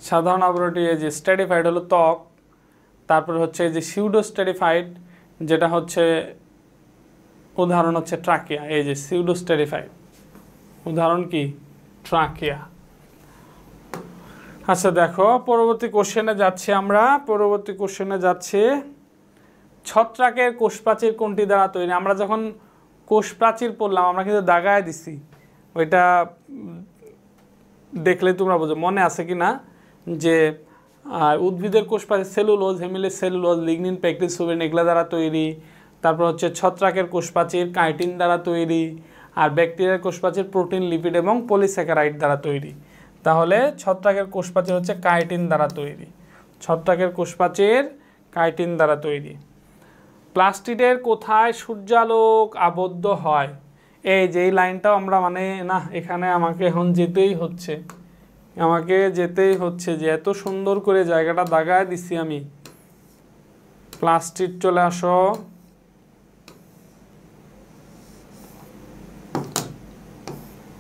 সাধারণ আবরণী, এই যে স্ট্র্যাটিফাইড হলো ত্বক, তারপরে হচ্ছে এই যে সিউডো স্ট্র্যাটিফাইড যেটা হচ্ছে উদাহরণ হচ্ছে ট্রাকিয়া। এই যে সিউডো স্ট্র্যাটিফাইড উদাহরণ কি ট্রাকিয়া। আচ্ছা দেখো পরবর্তী কোশ্চেনে যাচ্ছি আমরা। ছত্রাকের কোষপ্রাচীর কোনটি দ্বারা তৈরি? আমরা যখন কোষপ্রাচীর পড়লাম আমরা কিন্তু দাগায় দিছি, ওইটা দেখলে তোমরা বুঝো। মনে আছে কি না যে উদ্ভিদের কোষপ্রাচীর cellulose, hemicellulose, lignin, pectin, suberin এগুলা দ্বারা তৈরি। তারপর হচ্ছে ছত্রাকের কোষপ্রাচীর কাইটিন দ্বারা তৈরি, আর ব্যাকটেরিয়ার কোষপ্রাচীর প্রোটিন, লিপিড এবং পলিস্যাকারাইড দ্বারা তৈরি। তাহলে ছত্রাকের কোষপ্রাচীর হচ্ছে কাইটিন দ্বারা তৈরি। প্লাস্টিডের কোথায় সূর্যালোক আবদ্ধ হয়? এই যে এই লাইনটাও আমরা এখানে আমাকে এখন যেতেই হচ্ছে যে এত সুন্দর করে জায়গাটা দাগায় দিছি আমি। প্লাস্টিড চলে আসো।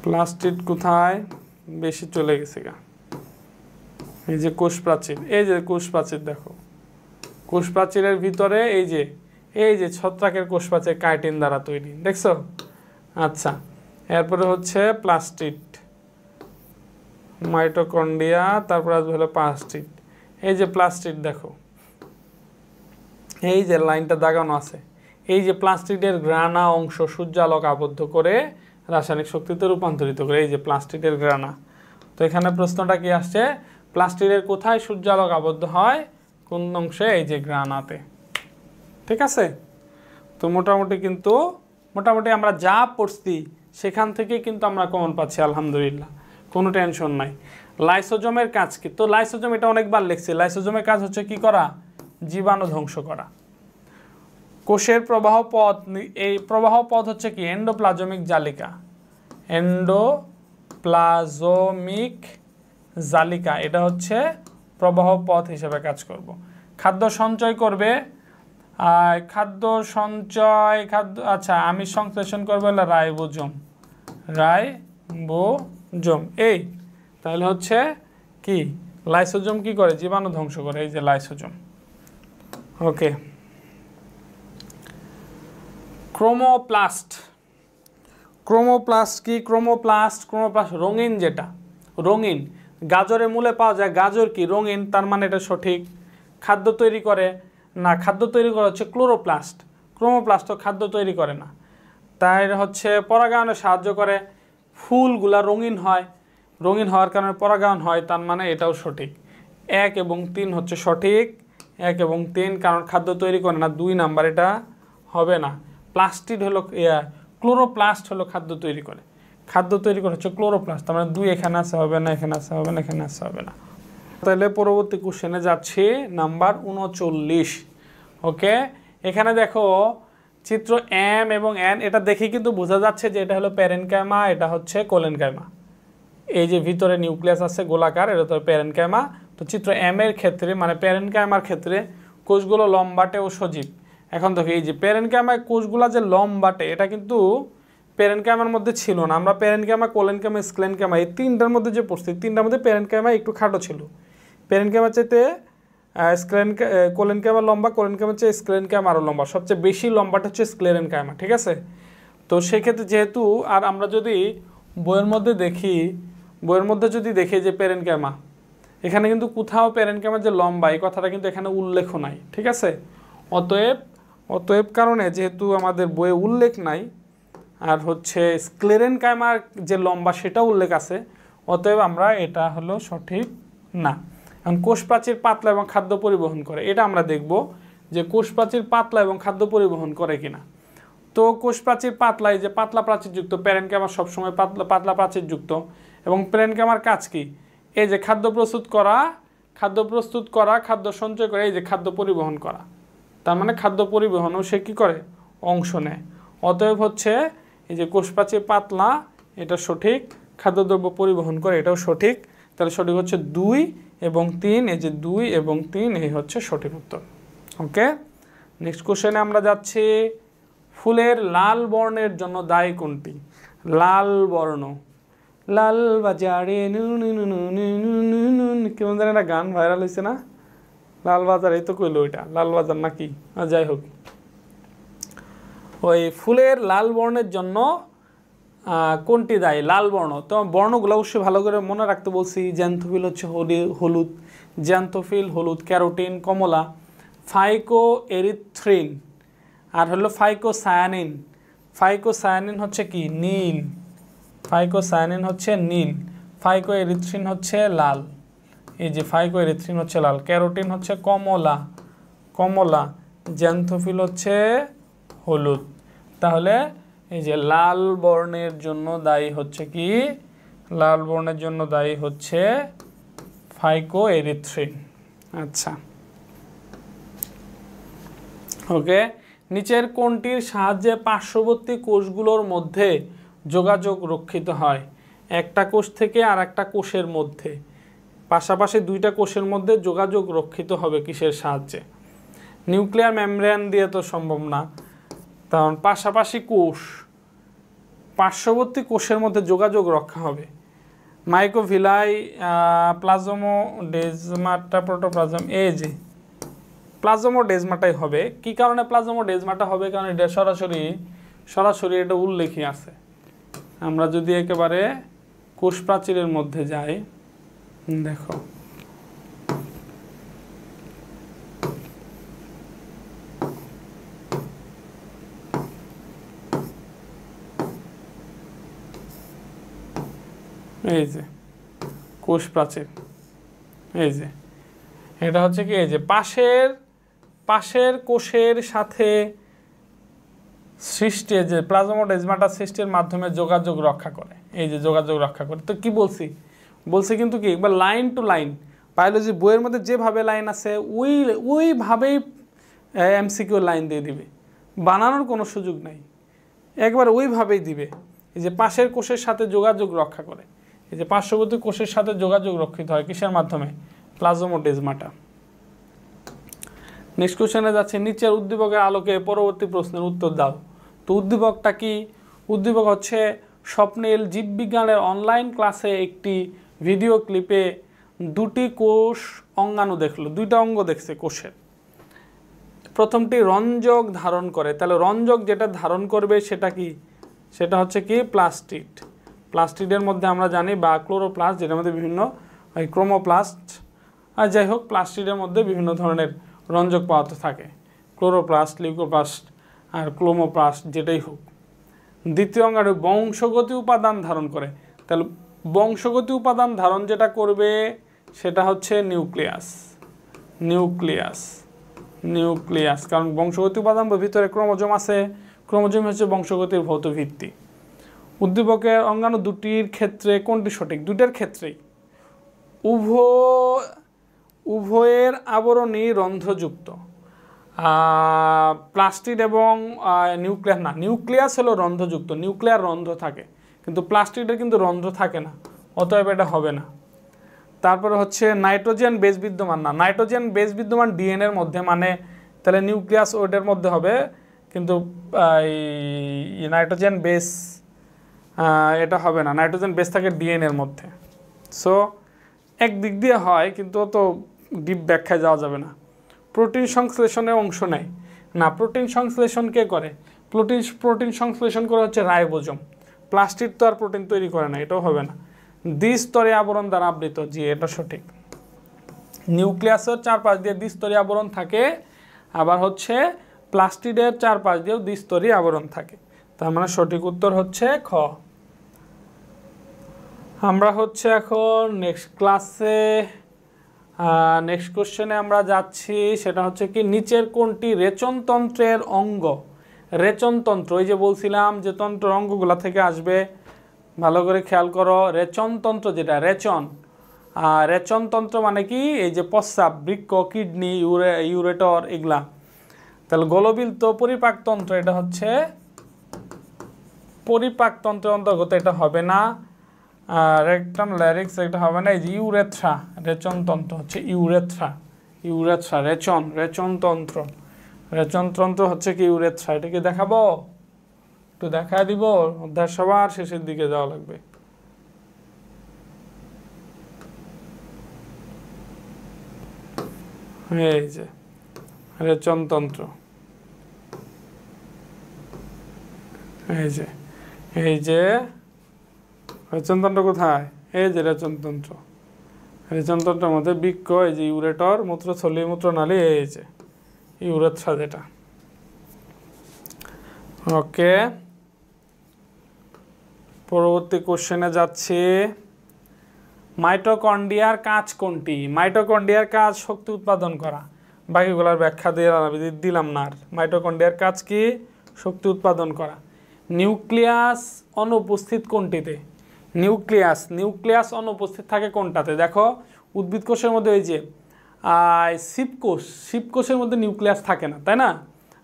প্লাস্টিড কোথায় বেশি চলে গেছে গা? এই যে কোষপ্রাচীর, দেখো কোষপ্রাচীরের ভিতরে এই যে ছত্রাকের কোষপ্রাচীর কাইটিন দ্বারা তৈরি, দেখছো? আচ্ছা, এরপরে হচ্ছে প্লাস্টিড, মাইটোকন্ড্রিয়া, তারপর আসবে হলো প্লাস্টিড। এই যে প্লাস্টিড দেখো, এই যে লাইনটা দাগানো আছে, এই যে প্লাস্টিডের গ্রানা অংশ সূর্যালোক আবদ্ধ করে রাসায়নিক শক্তিতে রূপান্তরিত করে, এই যে প্লাস্টিডের গ্রানা। তো এখানে প্রশ্নটা কি আসছে? প্লাস্টিডের কোথায় সূর্যালোক আবদ্ধ হয়? কোন অংশে? এই যে গ্রানাতে। ঠিক আছে? তো মোটামুটি আমরা যা পড়ছি সেখান থেকে কিন্তু আমরা কমন পাচ্ছি, আলহামদুলিল্লাহ, কোনো টেনশন নাই। লাইসোজোমের কাজ কি? তো লাইসোজোম এটা অনেকবার লিখছি। লাইসোজোমের কাজ হচ্ছে কি করা? জীবাণু ধ্বংস করা। কোষের প্রবাহ পথ, এই প্রবাহ পথ হচ্ছে কি? এন্ডোপ্লাজমিক জালিকা, এটা হচ্ছে প্রবাহ পথ হিসেবে কাজ করব। খাদ্য সঞ্চয় করবে, আচ্ছা আমিষ সংশ্লেষণ করবে হলো রাইবোজোম। এই তাহলে হচ্ছে কি লাইসোজোম কি করে? জীবাণু ধ্বংস করে, এই যে লাইসোজোম। ওকে, ক্রোমোপ্লাস্ট কি? ক্রোমোপ্লাস্ট রঙিন, যেটা রঙিন গাজরের মূলে পাওয়া যায়। গাজর কি? রঙিন, তার মানে এটা সঠিক। খাদ্য তৈরি করে না, খাদ্য তৈরি করে হচ্ছে ক্লোরোপ্লাস্ট। ক্রোমোপ্লাস্ট তো খাদ্য তৈরি করে না। তাই হচ্ছে পরাগায়নে সাহায্য করে। ফুলগুলা রঙিন হয়, রঙিন হওয়ার কারণে পরাগায়ন হয়, তার মানে এটাও সঠিক। 1 এবং 3 হচ্ছে সঠিক, 1 এবং 3, কারণ খাদ্য তৈরি করে না। 2 নাম্বার এটা হবে না। প্লাস্টিড হলো ক্লোরোপ্লাস্ট হলো খাদ্য তৈরি করে হচ্ছে ক্লোরোপ্লাস্ট, তার মানে 2 এখানে আসা হবে না, এখানে আসা হবে না। তাহলে পরবর্তী কোশ্চেনে যাচ্ছি, নাম্বার 39। ওকে, এখানে দেখো চিত্র এম এবং এন, এটা দেখে কিন্তু বোঝা যাচ্ছে যে এটা হলো প্যারেনকাইমা, এটা হচ্ছে কোলেনকাইমা। এই যে ভিতরে নিউক্লিয়াস আছে গোলাকার, এটা তো প্যারেনকাইমা। তো চিত্র এম এর ক্ষেত্রে মানে প্যারেনকাইমার ক্ষেত্রে কোষগুলো লম্বাটে ও সজীব। এখন দেখো এই যে প্যারেনকাইমায় কোষগুলো যে লম্বাটে, এটা কিন্তু প্যারেনকাইমার মধ্যে ছিল না। আমরা প্যারেনকাইমা, কোলেনকাইমা, স্ক্লেনকাইমা এই তিনটার মধ্যে যে পড়ছি, তিনটার মধ্যে প্যারেনকাইমা একটু খাটো ছিল। প্যারেনকাইমার চাইতে কোলেনকাইমা লম্বা, কোলেনকাইমার চেয়ে স্ক্লেনকাইমা আরও লম্বা। সবচেয়ে বেশি লম্বাটা হচ্ছে স্ক্লেরেনকাইমা। ঠিক আছে? তো সেক্ষেত্রে যেহেতু, আর আমরা যদি বইয়ের মধ্যে যদি দেখি যে প্যারেনকাইমা, এখানে কিন্তু কোথাও প্যারেনকাইমার যে লম্বা এই কথাটা কিন্তু এখানে উল্লেখ নাই। ঠিক আছে? অতএব কারণে যেহেতু আমাদের বইয়ে উল্লেখ নাই, আর হচ্ছে স্ক্লেরেনকাইমার যে লম্বা সেটাও উল্লেখ আছে, অতএব আমরা এটা হলো সঠিক না। এখন কোষপ্রাচীর পাতলা এবং খাদ্য পরিবহন করে, এটা আমরা দেখব যে কোষপ্রাচীর পাতলা এবং খাদ্য পরিবহন করে কিনা। তো কোষপ্রাচীর পাতলা, এই যে পাতলা প্রাচীরযুক্ত, প্যারেনকাইমা সবসময় পাতলা প্রাচীরযুক্ত। এবং প্যারেনকাইমার কাজ কি? এই যে খাদ্য প্রস্তুত করা, খাদ্য সঞ্চয় করে, এই যে খাদ্য পরিবহন করা, তার মানে খাদ্য পরিবহনও সে কী করে? অংশ নেয়। অতএব হচ্ছে এই যে কোষপ্রাচীর পাতলা, এটা সঠিক খাদ্যদ্রব্য পরিবহন করে, এটাও সঠিক। তাহলে সঠিক হচ্ছে 2 এবং 3, এই যে 2 এবং 3 এই হচ্ছে সঠিক উত্তর। ওকে, নেক্সট কোশ্চেনে আমরা যাচ্ছি। ফুলের লাল বর্ণের জন্য দায়ী কোনটি? লাল বর্ণ, লাল বাজারে কেমন জানি একটা গান ভাইরাল হয়েছে না, লাল বাজার, এই তো কইলো ওইটা লাল বাজার নাকি, যাই হোক, ওই ফুলের লাল বর্ণের জন্য কোনটি দায়ী? লাল বর্ণ। তো বর্ণগুলো অবশ্যই ভালো করে মনে রাখতে বলছি। জ্যান্থোফিল হচ্ছে হলুদ, জ্যান্থোফিল হলুদ, ক্যারোটিন কমলা, ফাইকো এরিথ্রিন, আর হলো ফাইকোসায়ানিন। ফাইকোসায়ানিন হচ্ছে কি? নীল। ফাইকোসায়ানিন হচ্ছে নীল, ফাইকো এরিথ্রিন হচ্ছে লাল। এই যে ফাইকো এরিথ্রিন হচ্ছে লাল, ক্যারোটিন হচ্ছে কমলা, জ্যান্থোফিল হচ্ছে হলুদ। তাহলে এই যে লাল বর্ণের জন্য দায়ী হচ্ছে কি? লাল বর্ণের জন্য দায়ী হচ্ছে ফাইকো এরিথ্রিন। আচ্ছা, ওকে। নিচের কোনটির সাহায্যে পার্শ্ববর্তী কোষগুলোর মধ্যে যোগাযোগ রক্ষিত হয়? একটা কোষ থেকে আর একটা কোষের মধ্যে, পাশাপাশি দুইটা কোষের মধ্যে যোগাযোগ রক্ষিত হবে কিসের সাহায্যে? নিউক্লিয়ার মেমব্রেন দিয়ে তো সম্ভব না, কারণ পাশাপাশি কোষ, পার্শ্ববর্তী কোষের মধ্যে যোগাযোগ রক্ষা হবে। মাইক্রোভিলাই, প্লাজমোডেজমাটা, প্রোটোপ্লাজম, এই যে প্লাজমোডেজমাটাই হবে। কি কারণে প্লাজমোডেজমাটা হবে? কারণ এটা সরাসরি এটা উল্লেখই আছে। আমরা যদি একেবারে কোষ প্রাচীরের মধ্যে যাই, দেখো এই যে কোষ প্রাচীর, এই যে এটা হচ্ছে কি, এই যে পাশের কোষের সাথে সৃষ্টি, যে প্লাজমোডেজমাটা সৃষ্টির মাধ্যমে যোগাযোগ রক্ষা করে। এই যে যোগাযোগ রক্ষা করে, তো কি বলছি কিন্তু কি, একবার লাইন টু লাইন, বায়োলজি বইয়ের মধ্যে যেভাবে লাইন আছে ওইভাবেই এমসিকিউ লাইন দিয়ে দিবে, বানানোর কোনো সুযোগ নাই, একবার ওইভাবেই দিবে। এই যে পাশের কোষের সাথে যোগাযোগ রক্ষা করে, এই যে পার্শ্ববর্তী কোষের সাথে যোগাযোগ রক্ষিত হয় কিসের মাধ্যমে? প্লাজমোডেজমাটা। নেক্সট কোশ্চেনে যাচ্ছে, নিচের উদ্দীপকের আলোকে পরবর্তী প্রশ্নের উত্তর দাও। তো উদ্দীপকটা কি? উদ্দীপক হচ্ছে স্বপ্নিল জীববিজ্ঞানের অনলাইন ক্লাসে একটি ভিডিও ক্লিপে দুটি কোষ অঙ্গাণু দেখলো, দুইটা অঙ্গ দেখছে কোষের। প্রথমটি রঞ্জক ধারণ করে, তাহলে রঞ্জক যেটা ধারণ করবে সেটা কি? সেটা হচ্ছে কি? প্লাস্টিড। প্লাস্টিডের মধ্যে আমরা জানি, বা ক্লোরোপ্লাস্ট, যেটার মধ্যে বিভিন্ন ক্রোমোপ্লাস্ট, আর যাই হোক প্লাস্টিডের মধ্যে বিভিন্ন ধরনের রঞ্জক পাওয়াতে থাকে, ক্লোরোপ্লাস্ট, লিউকোপ্লাস্ট আর ক্লোমোপ্লাস্ট, যেটাই হোক। দ্বিতীয় অঙ্গাণু বংশগতি উপাদান ধারণ করে, তাহলে বংশগতি উপাদান ধারণ যেটা করবে সেটা হচ্ছে নিউক্লিয়াস, কারণ বংশগতি উপাদান ভিতরে ক্রোমোজোম আছে, ক্রোমোজোম হচ্ছে বংশগতির ভৌত ভিত্তি। উদ্দীপকের অঙ্গাণু দুটির ক্ষেত্রে কোনটি সঠিক? দুইটার ক্ষেত্রেই উভয়ের আবরণী রন্ধ্রযুক্ত। প্লাস্টিড এবং নিউক্লিয়াস হলো রন্ধ্রযুক্ত, নিউক্লিয়ার রন্ধ্র থাকে, কিন্তু প্লাস্টিডের কিন্তু রন্ধ্র থাকে না, অতএব এটা হবে না। তারপরে হচ্ছে নাইট্রোজেন বেস বিদ্যমান না, নাইট্রোজেন বেস বিদ্যমান ডিএনএর মধ্যে, মানে তাহলে নিউক্লিয়াস ওইটার মধ্যে হবে, কিন্তু নাইট্রোজেন বেস এটা হবে না, নাইট্রোজেন বেস থাকে ডিএনএর মধ্যে। সো একদিক দিয়ে হয়, কিন্তু অত ডিপ ব্যাখ্যায় যাওয়া যাবে না। প্রোটিন সংশ্লেষণে অংশ নেয় না, প্রোটিন সংশ্লেষণ কে করে? প্রোটিন সংশ্লেষণ করে হচ্ছে রাইবোজোম, প্লাস্টিড তো আর প্রোটিন তৈরি করে না, এটাও হবে না। দ্বিস্তরী আবরণ দ্বারা আবৃত, জি এটা সঠিক। নিউক্লিয়াসের চারপাশ দিয়ে দ্বিস্তরী আবরণ থাকে, আবার হচ্ছে প্লাস্টিডের চারপাশ দিয়েও দ্বিস্তরী আবরণ থাকে, তার মানে সঠিক উত্তর হচ্ছে খ। আমরা হচ্ছে এখন নেক্সট কোশ্চেনে আমরা যাচ্ছি, সেটা হচ্ছে কি, নিচের কোনটি রেচনতন্ত্রের অঙ্গ? রেচনতন্ত্র, ওই যে বলছিলাম যে তন্ত্র অঙ্গগুলা থেকে আসবে, ভালো করে খেয়াল করো। রেচনতন্ত্র যেটা, রেচনতন্ত্র মানে কি? এই যে প্রস্রাব, বৃক্ক, কিডনি, ইউরেটর এগুলা। তাহলে গলবিল তো পরিপাকতন্ত্র, এটা হচ্ছে পরিপাকতন্ত্রের অন্তর্গত, এটা হবে না। রেকটাম ল্যারিক্স এটা হবে না, এই যে ইউরেথ্রা, রেচনতন্ত্র হচ্ছে ইউরেথ্রা, ইউরেথ্রা রেচনতন্ত্র, রেচনতন্ত্র হচ্ছে কি ইউরেথ্রা। এটা কি দেখাবো? একটু দেখা দিব, অধ্যায় সবার শেষের দিকে যাওয়া লাগবে। এই যে রেচনতন্ত্র, এই যে রেচনতন্ত্র কোথায়? এই যে রেচনতন্ত্র, রেচনতন্ত্রের মধ্যে বৃক্ক, এই যে ইউরেটর, মূত্রথলি, মূত্রনালী, এই যে ইউরেথ্রা যেটা। ওকে, পরবর্তী কোশ্চেনে যাচ্ছি। মাইটোকন্ড্রিয়ার কাজ কোনটি? মাইটোকন্ড্রিয়ার কাজ শক্তি উৎপাদন করা। বাকিগুলোর ব্যাখ্যা দিয়ে দিলাম না আর। মাইটোকন্ড্রিয়ার কাজ কি? শক্তি উৎপাদন করা। নিউক্লিয়াস অনুপস্থিত কোনটিতে? নিউক্লিয়াস অনুপস্থিত থাকে কোনটাতে? দেখো উদ্ভিদ কোষের মধ্যে ওই যে শিবকোষের মধ্যে নিউক্লিয়াস থাকে না, তাই না?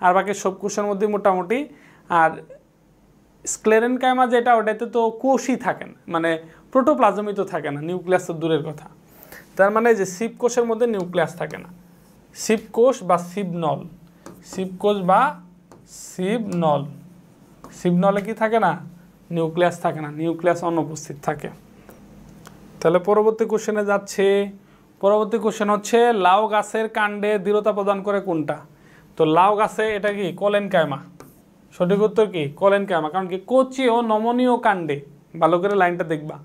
আর বাকি সব কোষের মধ্যে মোটামুটি। আর স্ক্লেরেনকাইমা যেটা, ওটাতে তো কোষই থাকে না, মানে প্রোটোপ্লাজমই তো থাকে না, নিউক্লিয়াস তো দূরের কথা। তার মানে যে শিবকোষের মধ্যে নিউক্লিয়াস থাকে না, শিবকোষ বা শিবনল, শিবকোষ বা শিবনলে কি থাকে না? নিউক্লিয়াস থাকে না, নিউক্লিয়াস অনুপস্থিত থাকে। তাহলে পরবর্তী কোশ্চেনে যাচ্ছে। পরবর্তী কোশ্চেন হচ্ছে লাউ গাছের কাণ্ডে দৃঢ়তা প্রদান করে কোনটা? তো লাউ গাছে এটা কি? কোলেনকাইমা। সঠিক উত্তর কি? কোলেনকাইমা। কারণ কি? কচি ও নমনীয় কাণ্ডে, ভালো করে লাইনটা দেখবা,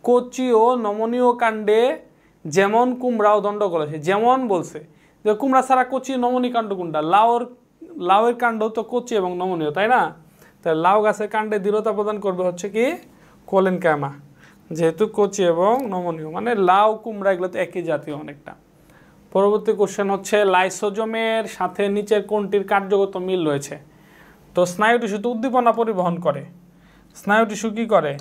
কচি ও নমনীয় কাণ্ডে যেমন কুমড়াও দণ্ড করেছে। যেমন বলছে যে কুমড়া ছাড়া কচি নমনীয় কাণ্ড কোনটা? লাউয়ের কাণ্ড তো কচি এবং নমনীয়, তাই না? তাই লাউ গাছের কাণ্ডে দৃঢ়তা প্রদান করবে হচ্ছে কি? কোলেনকাইমা, যেহেতু কচি এবং নমনীয়, মানে লাউ কুমড়া এগুলো তো একই জাতীয় অনেকটা। পরবর্তী কোশ্চেন হচ্ছে লাইসোজোমের সাথে নিচের কোনটির কার্যগত মিল রয়েছে? তো স্নায়ু টিস্যু তো উদ্দীপনা পরিবহন করে। স্নায়ু টিস্যু কী করে?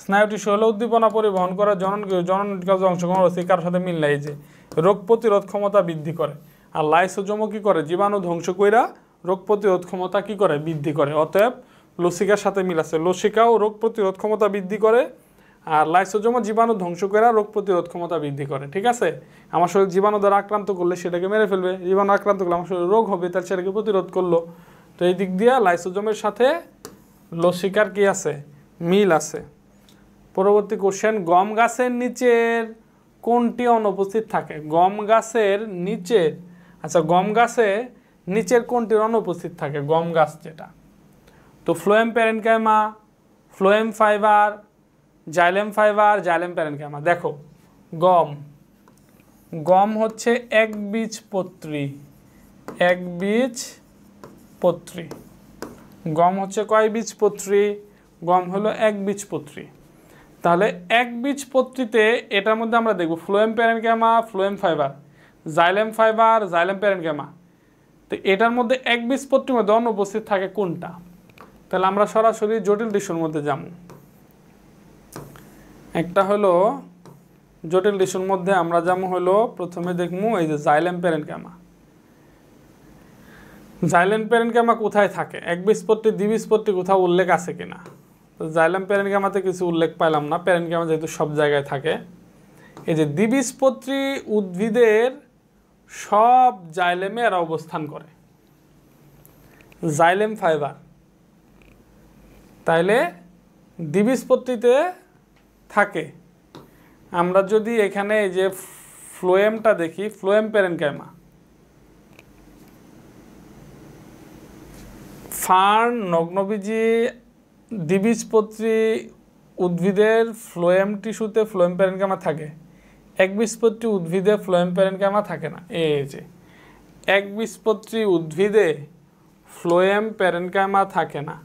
স্নায়ু টিস্যু হলো উদ্দীপনা পরিবহন করে, জনন কাজে অংশগ্রহণ হচ্ছে, কার সাথে মিল নাই, যে রোগ প্রতিরোধ ক্ষমতা বৃদ্ধি করে। আর লাইসোজোমও কী করে? জীবাণু ধ্বংস কইরা রোগ প্রতিরোধ ক্ষমতা কী করে? বৃদ্ধি করে। অতএব লসিকার সাথে মিল আছে, লসিকাও রোগ প্রতিরোধ ক্ষমতা বৃদ্ধি করে, আর লাইসোজোমও জীবাণু ধ্বংস করে রোগ প্রতিরোধ ক্ষমতা বৃদ্ধি করে। ঠিক আছে? আমার শরীর জীবাণু দ্বারা আক্রান্ত করলে সেটাকে মেরে ফেলবে, জীবাণু আক্রান্ত করলে আমার শরীরে রোগ হবে, তাহলে সেটাকে প্রতিরোধ করলো। তো এই দিক দিয়ে লাইসোজোমের সাথে লসিকার কি আছে? মিল আছে। পরবর্তী কোশ্চেন, গম গাছের নিচের কোনটি অনুপস্থিত থাকে? গম গাছের নিচের, আচ্ছা গম গাছে নিচের কোনটির অনুপস্থিত থাকে? গম গাছ যেটা, তো phloem parenchyma, phloem fibre, xylem fibre, xylem parenchyma. দেখো গম হচ্ছে একবীজপত্রী, গম হচ্ছে কয় বীজপত্রী? গম হলো একবীজপত্রী। তাহলে একবীজপত্রীতে এটার মধ্যে আমরা দেখব phloem parenchyma, phloem fibre, xylem parenchyma. তো এটার মধ্যে একবীজপত্রীর মধ্যে অনুপস্থিত থাকে কোনটা? তাহলে আমরা সরাসরি জটিল টিস্যুর মধ্যে যাব। একটা হলো জটিল টিস্যুর মধ্যে আমরা যেমন হলো প্রথমে দেখবো এই যে জাইলেম প্যারেনকাইমা। জাইলেম প্যারেনকাইমা কোথায় থাকে? একবীজপত্রী, দ্বিবীজপত্রী কোথাও উল্লেখ আছে কিনা? তো জাইলেম প্যারেনকাইমাতে কিছু উল্লেখ পাইলাম না, প্যারেনকাইমা যেহেতু সব জায়গায় থাকে। এই যে দ্বিবীজপত্রী উদ্ভিদের সব জাইলেমে এরা অবস্থান করে, জাইলেম ফাইবার। তাইলে দ্বিবীজপত্রীতে থাকে। আমরা যদি এখানে এই যে ফ্লোয়েমটা দেখি, ফ্লোয়েম প্যারেনকাইমা, ফার্ন, নগ্নবীজি, দ্বিবীজপত্রী উদ্ভিদের ফ্লোয়েম টিস্যুতে ফ্লোয়েম প্যারেনকাইমা থাকে। একবীজপত্রী উদ্ভিদে ফ্লোয়েম প্যারেনকাইমা থাকে না। এই যে একবীজপত্রী উদ্ভিদে ফ্লোয়েম প্যারেনকাইমা থাকে না,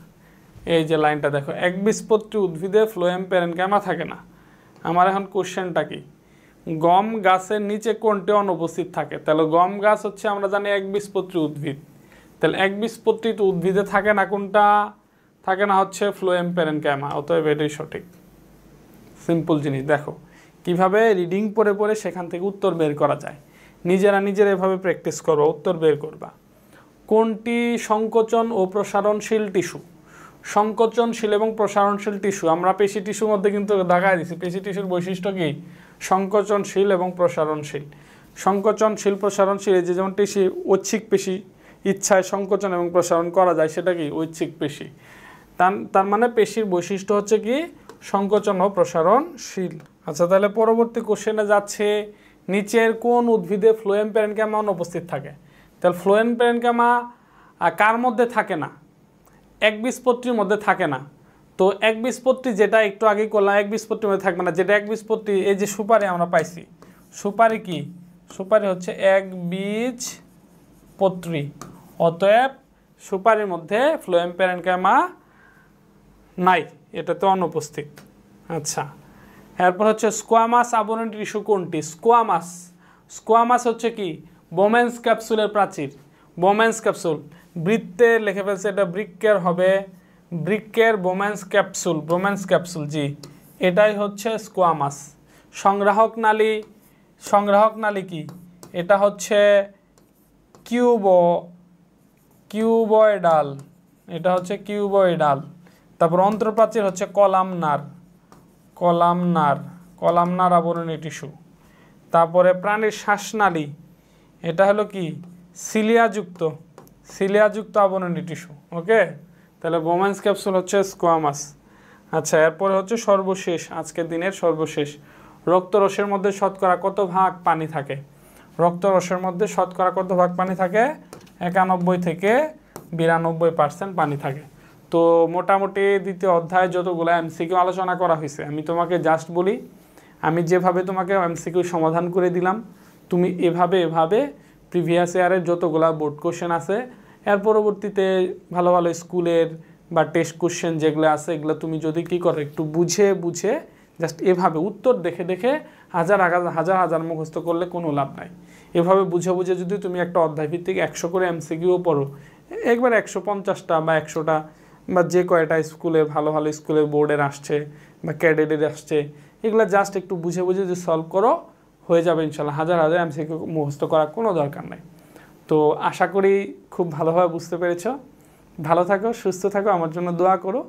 এই যে লাইনটা দেখো, একবীজপত্রী উদ্ভিদে ফ্লোয়েম প্যারেনকাইমা থাকে না। আমার এখন কোশ্চেনটা কি? গম গাছের নিচে কোনটি অনুপস্থিত থাকে? তাহলে গম গাছ হচ্ছে আমরা জানি একবীজপত্রী উদ্ভিদ, তাহলে একবীজপত্রী উদ্ভিদে থাকে না কোনটা? থাকে না হচ্ছে ফ্লোয়েম প্যারেনকাইমা। অতএব এটাই সঠিক। সিম্পল জিনিস। দেখো কিভাবে রিডিং পড়ে পড়ে সেখান থেকে উত্তর বের করা যায়। নিজেরা এভাবে প্র্যাকটিস করবা, উত্তর বের করবা। কোনটি সংকোচন ও প্রসারণশীল টিস্যু? সংকোচনশীল এবং প্রসারণশীল টিস্যু, আমরা পেশি টিস্যুর মধ্যে কিন্তু দেখাই দিচ্ছি পেশি টিস্যুর বৈশিষ্ট্য কি সংকোচনশীল এবং প্রসারণশীল। সংকোচনশীল প্রসারণশীল, এই যে যেমন টিস্যু ঐচ্ছিক পেশি ইচ্ছায় সংকোচন এবং প্রসারণ করা যায় সেটা কি ঐচ্ছিক পেশি। তার মানে পেশির বৈশিষ্ট্য হচ্ছে কি সংকোচন ও প্রসারণশীল। আচ্ছা, তাহলে পরবর্তী কোশ্চেনে যাচ্ছে, নিচের কোন উদ্ভিদে ফ্লোয়েম প্যারেনকাইমা অনুপস্থিত থাকে? তাহলে ফ্লোয়েম প্যারেনকাইমা কার মধ্যে থাকে না? একবীজপত্রীর মধ্যে থাকে না। তো একবীজপত্রী যেটা একটু আগেই করলাম, একবীজপত্রীর মধ্যে থাকবে না। যেটা একবীজপত্রী, এই যে সুপারি আমরা পাইছি, সুপারি কি? সুপারি হচ্ছে একবীজপত্রী, অতএব সুপারির মধ্যে ফ্লোয়েম প্যারেনকাইমা নাই, এটা তো অনুপস্থিত। আচ্ছা, এরপর হচ্ছে স্কোয়ামাস আবরণী টিস্যু কোনটি? স্কোয়ামাস, স্কোয়ামাস হচ্ছে কি বোমেন্স ক্যাপসুলের প্রাচীর। বোমেন্স ক্যাপসুল, বৃত্তে লিখে ফেলছে, এটা বৃক্কের হবে, বৃক্কের বোমেন্স ক্যাপসুল, বোমেন্স ক্যাপসুল, জি এটাই হচ্ছে স্কোয়ামাস। সংগ্রাহক নালী, সংগ্রাহক নালী কি? এটা হচ্ছে কিউবয়েডাল, এটা হচ্ছে কিউবয়েডাল। তারপর অন্ত্রপ্রাচীর হচ্ছে কলামনার, কলামনার, কলামনার আবরণী টিস্যু। তারপরে প্রাণীর শ্বাসনালী, এটা হলো কি সিলিয়াযুক্ত, সিলিয়াযুক্ত আবরণী টিস্যু। ওকে, তাহলে বোমেন্স ক্যাপসুল হচ্ছে স্কোয়ামাস। আচ্ছা, এরপরে হচ্ছে সর্বশেষ, আজকের দিনের সর্বশেষ, রক্তরসের মধ্যে শতকরা কত ভাগ পানি থাকে? রক্তরসের মধ্যে শতকরা কত ভাগ পানি থাকে? 91 থেকে 92% পানি থাকে। তো মোটামুটি দ্বিতীয় অধ্যায় যতগুলো এমসিকিউ আলোচনা করা হয়েছে, আমি তোমাকে জাস্ট বলি, আমি যেভাবে তোমাকে এমসিকিউ সমাধান করে দিলাম, তুমি এভাবে প্রিভিয়াস ইয়ারের যতগুলা বোর্ড কোশ্চেন আছে, এর পরবর্তীতে ভালো ভালো স্কুলের বা টেস্ট কোশ্চেন যেগুলো আছে, এগুলো তুমি যদি কী করো একটু বুঝে জাস্ট এভাবে উত্তর দেখে হাজার হাজার মুখস্থ করলে কোনো লাভ নাই। এভাবে বুঝে যদি তুমি একটা অধ্যায় ভিত্তিক 100 করে এমসিকিউ পড়ো, একবার 150টা বা 100টা বা যে কয়টা স্কুলে ভালো ভালো স্কুলে বোর্ডের আসছে বা ক্যাডেটের আসছে, এগুলো জাস্ট একটু বুঝে যদি সলভ করো, হয়ে যাবে ইনশাল্লাহ। হাজার এমসিকিউ মুখস্থ করার কোনো দরকার নাই। তো আশা করি খুব ভালোভাবে বুঝতে পেরেছো। ভালো থাকো, সুস্থ থাকো, আমার জন্য দোয়া করো।